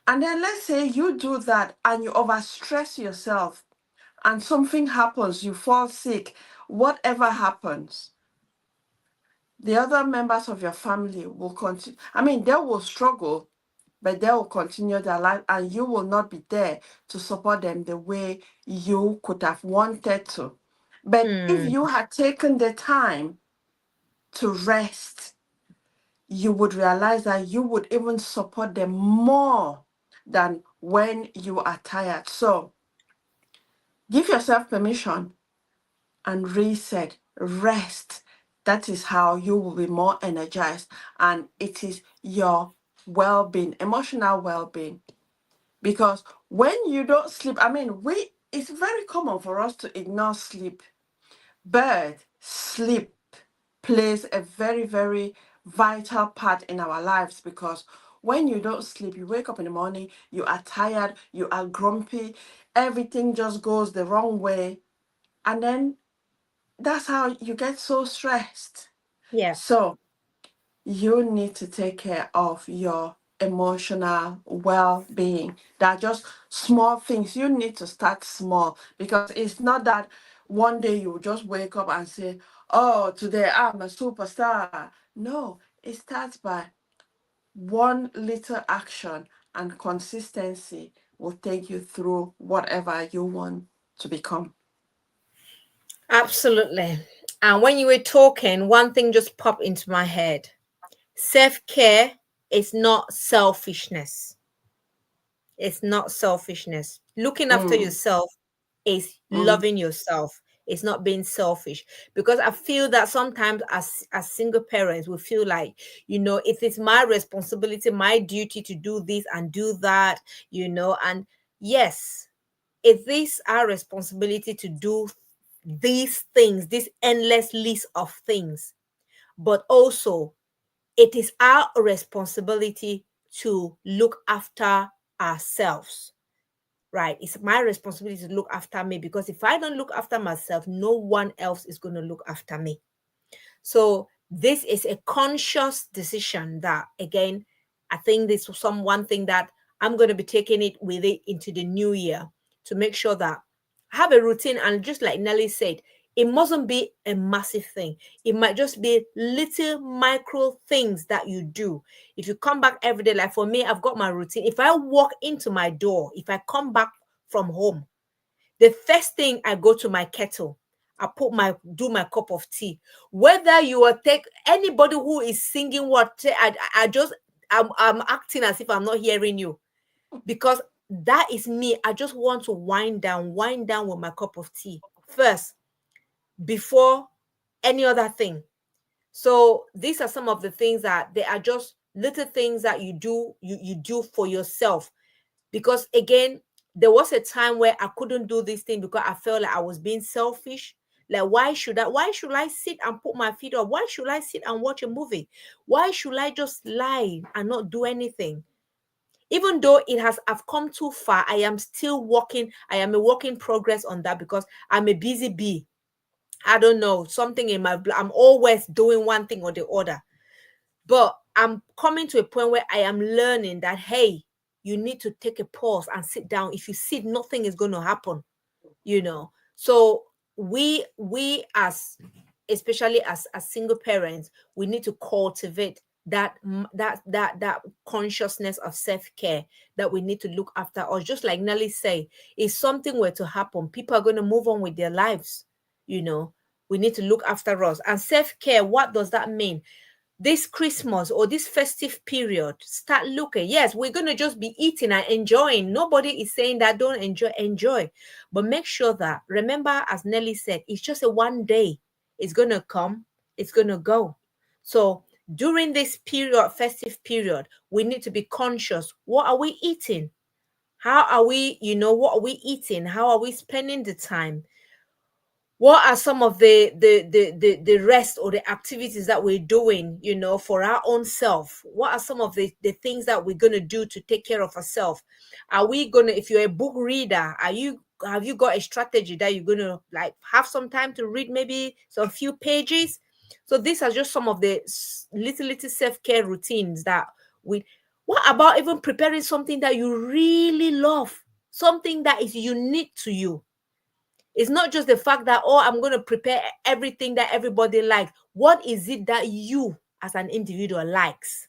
[SPEAKER 2] and then let's say you do that and you overstress yourself and something happens, you fall sick, whatever happens, the other members of your family will continue. I mean, they will struggle, but they will continue their life, and you will not be there to support them the way you could have wanted to. But if
[SPEAKER 1] Mm.
[SPEAKER 2] you had taken the time to rest, you would realize that you would even support them more than when you are tired. So give yourself permission and reset, rest. That is how you will be more energized. And it is your well being, emotional well being. Because when you don't sleep, I mean, it's very common for us to ignore sleep, but sleep plays a very, very vital part in our lives because when you don't sleep, you wake up in the morning, you are tired, you are grumpy, everything just goes the wrong way. And then that's how you get so stressed.
[SPEAKER 1] Yeah.
[SPEAKER 2] So you need to take care of your emotional well-being. That are just small things. You need to start small because it's not that one day you just wake up and say, oh, today I'm a superstar. No, it starts by one little action, and consistency will take you through whatever you want to become.
[SPEAKER 1] Absolutely. And when you were talking, one thing just popped into my head. Self-care is not selfishness. It's not selfishness. Looking after
[SPEAKER 2] Mm,
[SPEAKER 1] yourself is
[SPEAKER 2] mm,
[SPEAKER 1] loving yourself. It's not being selfish. Because I feel that sometimes as single parents, we feel like, if it's my responsibility, my duty to do this and do that, and yes, it is our responsibility to do these things, this endless list of things. But also, it is our responsibility to look after ourselves, right? It's my responsibility to look after me because if I don't look after myself, no one else is going to look after me. So this is a conscious decision that, again, I think this was one thing that I'm going to be taking it with it into the new year to make sure that I have a routine. And just like Nelly said, it mustn't be a massive thing. It might just be little micro things that you do. If you come back every day, like for me, I've got my routine. If I walk into my door, if I come back from home, the first thing I go to my kettle, I do my cup of tea. Whether you are take anybody who is singing what I'm acting as if I'm not hearing you because that is me. I just want to wind down with my cup of tea first before any other thing. So these are some of the things that they are just little things that you do for yourself because again, there was a time where I couldn't do this thing because I felt like I was being selfish. Like, why should I sit and put my feet up? Why should I sit and watch a movie? Why should I just lie and not do anything? Even though I've come too far, I am still working. I am a work in progress on that because I'm a busy bee. I don't know, something in my blood. I'm always doing one thing or the other. But I'm coming to a point where I am learning that, hey, you need to take a pause and sit down. If you sit, nothing is going to happen. So we as especially as single parents, we need to cultivate that consciousness of self-care, that we need to look after us. Just like Nelly say, if something were to happen, people are going to move on with their lives. you know we need to look after us. And self-care, what does that mean? This Christmas or this festive period, start looking. Yes, we're going to just be eating and enjoying. Nobody is saying that don't enjoy. But make sure that, remember, as Nelly said, it's just a one day. It's going to come, it's going to go. So during this period, festive period, we need to be conscious. What are we eating? How are we, what are we eating? How are we spending the time? What are some of the rest or the activities that we're doing, for our own self? What are some of the things that we're going to do to take care of ourselves? Are we going to, if you're a book reader, have you got a strategy that you're going to, like, have some time to read maybe some few pages? So these are just some of the little self-care routines that we. What about even preparing something that you really love, something that is unique to you? It's not just the fact that, oh, I'm going to prepare everything that everybody likes. What is it that you as an individual likes?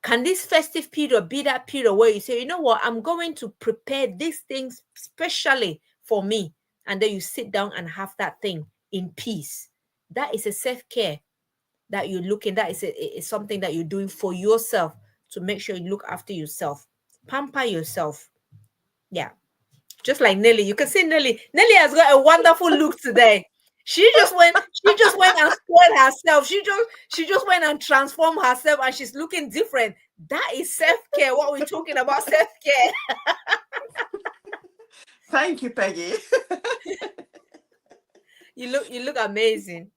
[SPEAKER 1] Can this festive period be that period where you say, you know what, I'm going to prepare these things specially for me? And then you sit down and have that thing in peace. That is a self-care that you're looking, that is something that you're doing for yourself, to make sure you look after yourself, pamper yourself. Yeah. Just like Nelly. You can see Nelly. Nelly has got a wonderful look today. She just went and spoiled herself. She just went and transformed herself, and she's looking different. That is self-care. What we're talking about, self-care.
[SPEAKER 2] Thank you, Peggy.
[SPEAKER 1] You look amazing.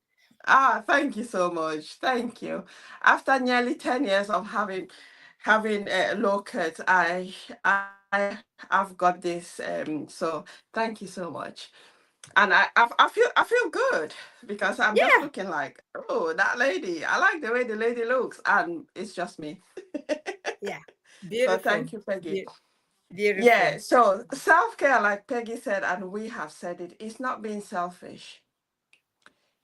[SPEAKER 2] Thank you so much. Thank you. After nearly 10 years of having low cut, I've got this. So thank you so much. And I feel good because I'm just
[SPEAKER 1] Yeah,
[SPEAKER 2] looking like, oh, that lady. I like the way the lady looks, and it's just me.
[SPEAKER 1] yeah.
[SPEAKER 2] So
[SPEAKER 1] Beautiful.
[SPEAKER 2] thank you, Peggy.
[SPEAKER 1] Be-
[SPEAKER 2] Yeah.
[SPEAKER 1] beautiful.
[SPEAKER 2] So self care, like Peggy said, and we have said it, is not being selfish.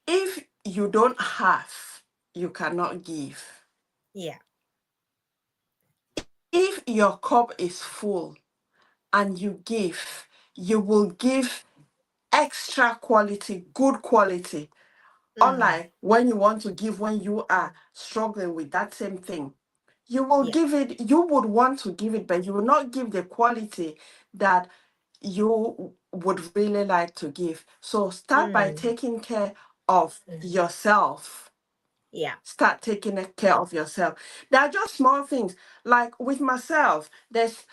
[SPEAKER 2] If you don't have, you cannot give.
[SPEAKER 1] Yeah.
[SPEAKER 2] If your cup is full and you give, you will give extra quality, good quality.
[SPEAKER 1] Mm,
[SPEAKER 2] Unlike when you want to give when you are struggling with that same thing, you will
[SPEAKER 1] yeah.
[SPEAKER 2] give it, you would want to give it, but you will not give the quality that you would really like to give. So start by
[SPEAKER 1] Mm,
[SPEAKER 2] taking care of
[SPEAKER 1] mm,
[SPEAKER 2] yourself.
[SPEAKER 1] yeah.
[SPEAKER 2] Start taking care of yourself. There are just small things. Like with myself, there's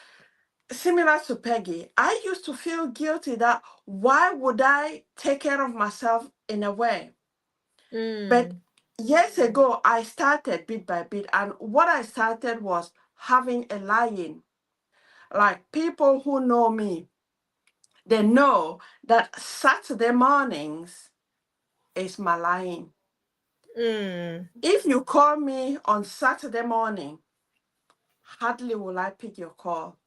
[SPEAKER 2] similar to Peggy. I used to feel guilty that why would I take care of myself in a way? But
[SPEAKER 1] Mm,
[SPEAKER 2] years ago, I started bit by bit, and what I started was having a lie-in. Like people who know me, they know that Saturday mornings is my lie-in.
[SPEAKER 1] mm,
[SPEAKER 2] If you call me on Saturday morning, hardly will I pick your call.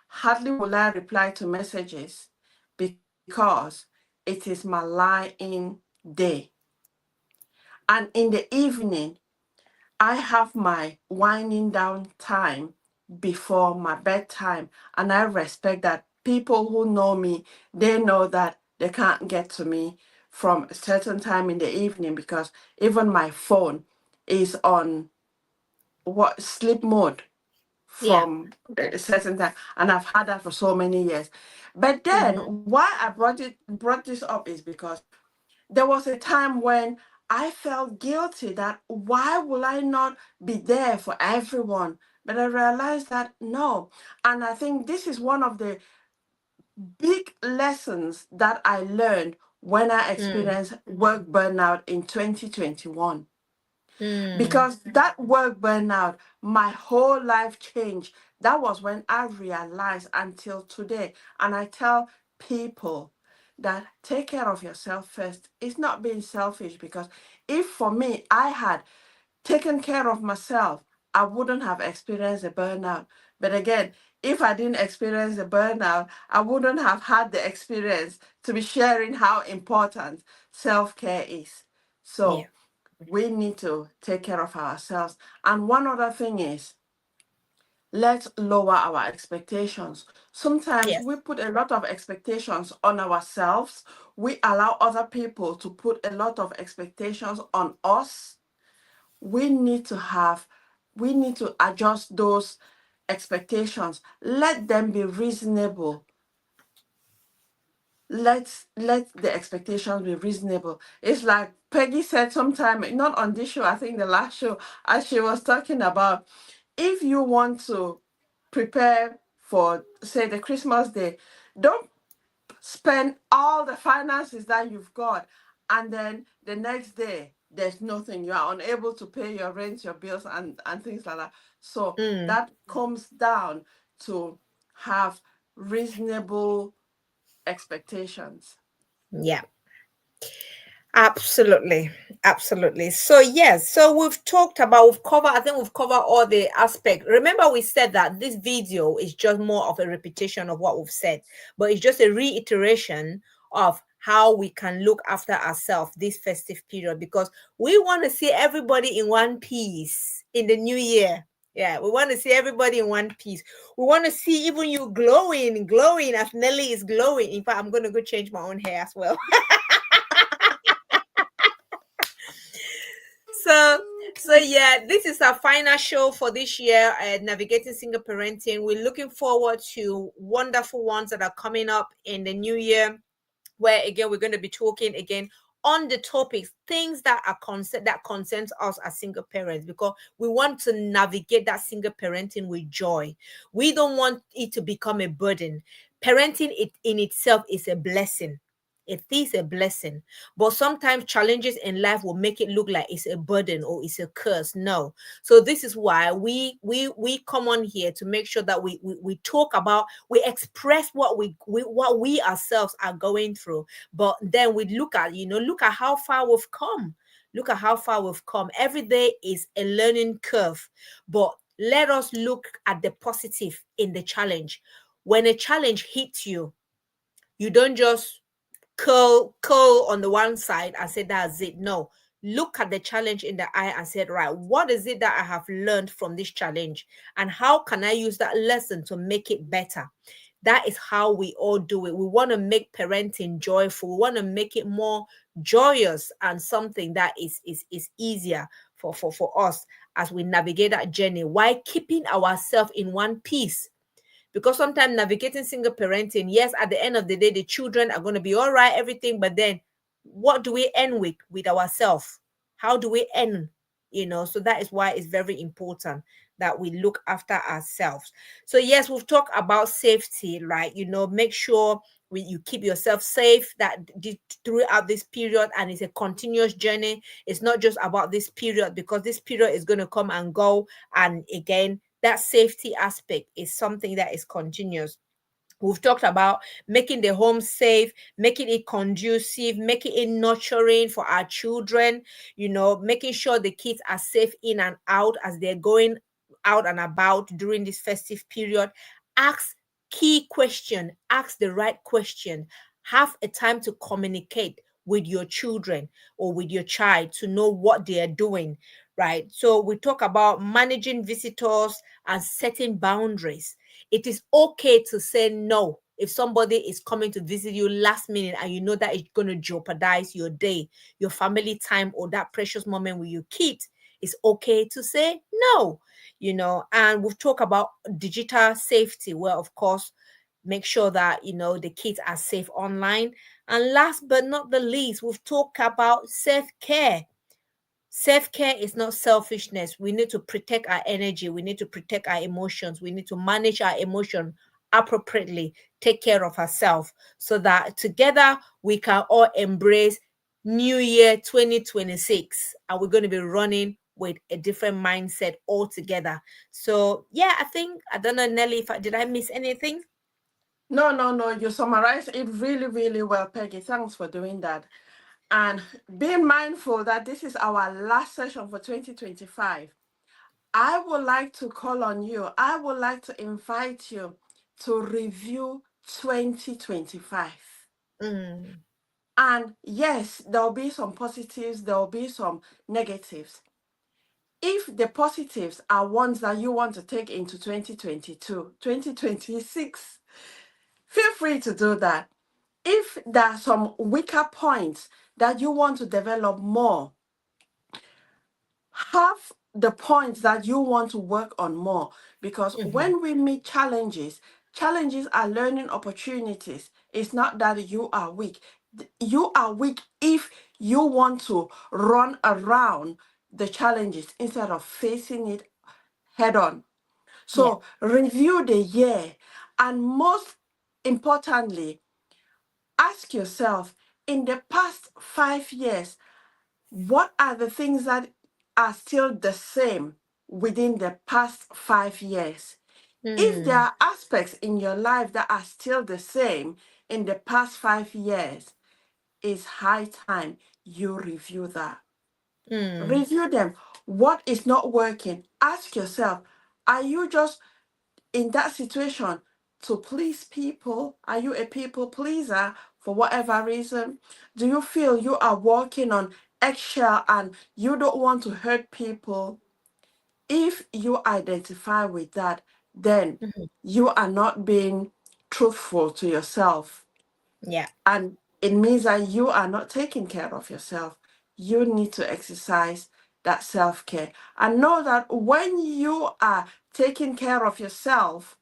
[SPEAKER 2] Hardly will I reply to messages because it is my lie-in day. And in the evening, I have my winding down time before my bedtime, and I respect that. People who know me, they know that they can't get to me from a certain time in the evening because even my phone is on what sleep mode
[SPEAKER 1] yeah.
[SPEAKER 2] from a certain time, and I've had that for so many years. But then
[SPEAKER 1] Mm-hmm.
[SPEAKER 2] why I brought this up is because there was a time when I felt guilty that why will I not be there for everyone? But I realized that no. And I think this is one of the big lessons that I learned when I
[SPEAKER 1] Mm,
[SPEAKER 2] experienced work burnout in 2021.
[SPEAKER 1] mm,
[SPEAKER 2] Because that work burnout, my whole life changed. That was when I realized until today. And I tell people that take care of yourself first. It's not being selfish because if for me, I had taken care of myself, I wouldn't have experienced a burnout. But again, if I didn't experience a burnout, I wouldn't have had the experience to be sharing how important self care is.
[SPEAKER 1] yeah.
[SPEAKER 2] So We need to take care of ourselves. And one other thing is, let's lower our expectations. Sometimes
[SPEAKER 1] Yes.
[SPEAKER 2] we put a lot of expectations on ourselves. We allow other people to put a lot of expectations on us. We need to have, we need to adjust those expectations. Let them be reasonable. Let the expectations be reasonable. It's like Peggy said sometime, not on this show, I think the last show, as she was talking about, if you want to prepare for, say, the Christmas day, don't spend all the finances that you've got, and then the next day there's nothing. You are unable to pay your rent, your bills, and things like that. So
[SPEAKER 1] Mm,
[SPEAKER 2] that comes down to have reasonable expectations.
[SPEAKER 1] yeah. Absolutely. Absolutely. So yes, so we've covered, I think we've covered all the aspects. Remember we said that this video is just more of a repetition of what we've said, but it's just a reiteration of how we can look after ourselves this festive period, because we want to see everybody in one piece in the new year. Yeah, we want to see everybody in one piece. We want to see even you glowing, glowing as Nelly is glowing. In fact, I'm going to go change my own hair as well. So, so yeah, this is our final show for this year at Navigating Single Parenting. We're looking forward to wonderful ones that are coming up in the new year, where again we're going to be talking again on the topics, things that are that concerns us as single parents, because we want to navigate that single parenting with joy. We don't want it to become a burden. Parenting it in itself is a blessing. It is a blessing, but sometimes challenges in life will make it look like it's a burden or it's a curse. No. So this is why we come on here to make sure that we talk about, we express what we ourselves are going through, but then we look at, look at how far we've come. Look at how far we've come. Every day is a learning curve, but let us look at the positive in the challenge. When a challenge hits you, you don't just curl on the one side and say that's it. No, look at the challenge in the eye and said, right, what is it that I have learned from this challenge, and how can I use that lesson to make it better? That is how we all do it. We want to make parenting joyful. We want to make it more joyous and something that is easier for us as we navigate that journey, while keeping ourselves in one piece. Because sometimes navigating single parenting, yes, at the end of the day, the children are going to be all right, everything, but then what do we end with ourselves? How do we end? So that is why it's very important that we look after ourselves. So yes, we've talked about safety, right? Make sure you keep yourself safe throughout this period, and it's a continuous journey. It's not just about this period, because this period is going to come and go, and again, that safety aspect is something that is continuous. We've talked about making the home safe, making it conducive, making it nurturing for our children, making sure the kids are safe in and out as they're going out and about during this festive period. Ask key question, ask the right question. Have a time to communicate with your children or with your child to know what they are doing, right? So we talk about managing visitors and setting boundaries. It is okay to say no if somebody is coming to visit you last minute and you know that it's going to jeopardize your day, your family time, or that precious moment with your kids. It's okay to say no, and we've talked about digital safety, where of course make sure that the kids are safe online. And last but not the least, we've talked about self-care. Self-care is not selfishness. We need to protect our energy. We need to protect our emotions. We need to manage our emotion appropriately, take care of ourselves, so that together we can all embrace New Year 2026. And we're going to be running with a different mindset altogether. So yeah, I don't know, Nelly, if did I miss anything?
[SPEAKER 2] No, no, no. You summarized it really, really well, Peggy. Thanks for doing that. And being mindful that this is our last session for 2025, I would like to call on you. I would like to invite you to review 2025.
[SPEAKER 1] Mm,
[SPEAKER 2] And yes, there'll be some positives, there'll be some negatives. If the positives are ones that you want to take into 2022, 2026, feel free to do that. If there are some weaker points that you want to develop more, have the points that you want to work on more, because
[SPEAKER 1] Mm-hmm.
[SPEAKER 2] when we meet challenges, challenges are learning opportunities. It's not that you are weak. You are weak if you want to run around the challenges instead of facing it head on.
[SPEAKER 1] Yeah.
[SPEAKER 2] So review the year, and most importantly, ask yourself, in the past 5 years, what are the things that are still the same within the past 5 years? If there
[SPEAKER 1] Mm.
[SPEAKER 2] are aspects in your life that are still the same in the past 5 years, it's high time you review that.
[SPEAKER 1] Mm.
[SPEAKER 2] Review them. What is not working? Ask yourself, are you just in that situation to please people? Are you a people pleaser for whatever reason? Do you feel you are walking on eggshell and you don't want to hurt people? If you identify with that, then
[SPEAKER 1] Mm-hmm.
[SPEAKER 2] you are not being truthful to yourself.
[SPEAKER 1] Yeah.
[SPEAKER 2] And it means that you are not taking care of yourself. You need to exercise that self care. And know that when you are taking care of yourself,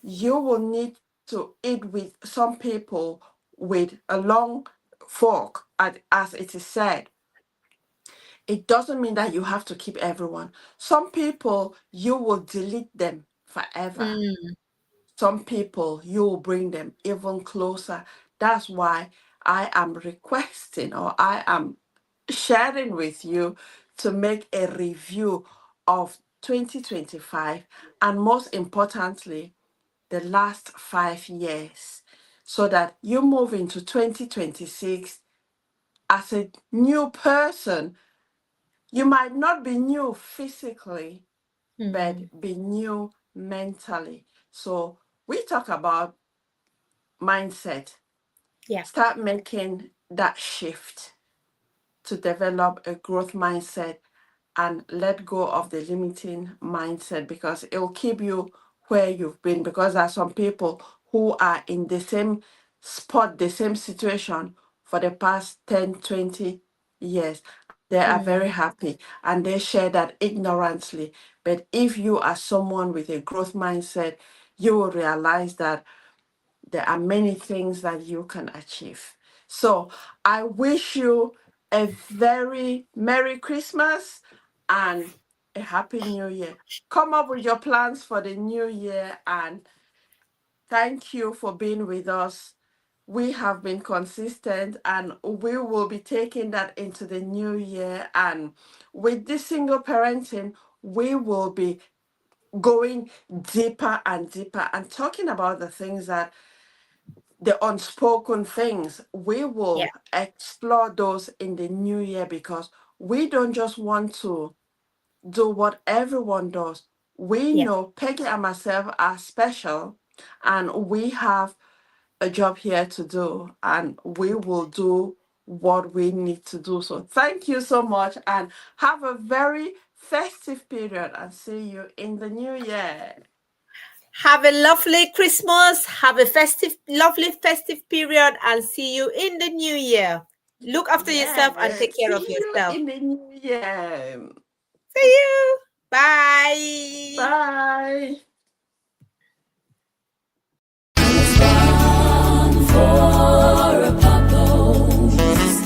[SPEAKER 2] you will need to eat with some people with a long fork, as it is said. It doesn't mean that you have to keep everyone. Some people, you will delete them forever.
[SPEAKER 1] Mm.
[SPEAKER 2] Some people, you will bring them even closer. That's why I am requesting, or I am sharing with you, to make a review of 2025, and most importantly, the last 5 years, so that you move into 2026 as a new person. You might not be new physically, but
[SPEAKER 1] Mm.
[SPEAKER 2] be new mentally. So we talk about mindset.
[SPEAKER 1] Yeah.
[SPEAKER 2] Start making that shift to develop a growth mindset, and let go of the limiting mindset, because it will keep you where you've been. Because there are some people who are in the same spot, the same situation for the past 10, 20 years. They are very
[SPEAKER 1] Mm.
[SPEAKER 2] happy and they share that ignorantly. But if you are someone with a growth mindset, you will realize that there are many things that you can achieve. So I wish you a very Merry Christmas and a Happy New Year. Come up with your plans for the new year, and thank you for being with us. We have been consistent and we will be taking that into the new year. And with this single parenting, we will be going deeper and deeper and talking about the things that, the unspoken things, we
[SPEAKER 1] Yeah.
[SPEAKER 2] will explore those in the new year, because we don't just want to do what everyone does. We
[SPEAKER 1] Yeah.
[SPEAKER 2] know Peggy and myself are special, and we have a job here to do, and we will do what we need to do. So thank you so much, and have a very festive period, and see you in the new year.
[SPEAKER 1] Have a lovely Christmas. Have a festive, lovely festive period, and see you in the new year. Look after yourself and
[SPEAKER 2] Yeah,
[SPEAKER 1] take care of
[SPEAKER 2] see you
[SPEAKER 1] yourself.
[SPEAKER 2] in the new year.
[SPEAKER 1] See you. Bye.
[SPEAKER 2] Bye.
[SPEAKER 3] For a purpose,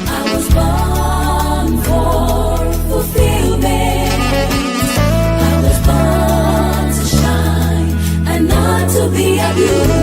[SPEAKER 3] I was born for fulfillment. I was born to shine and not to be abused.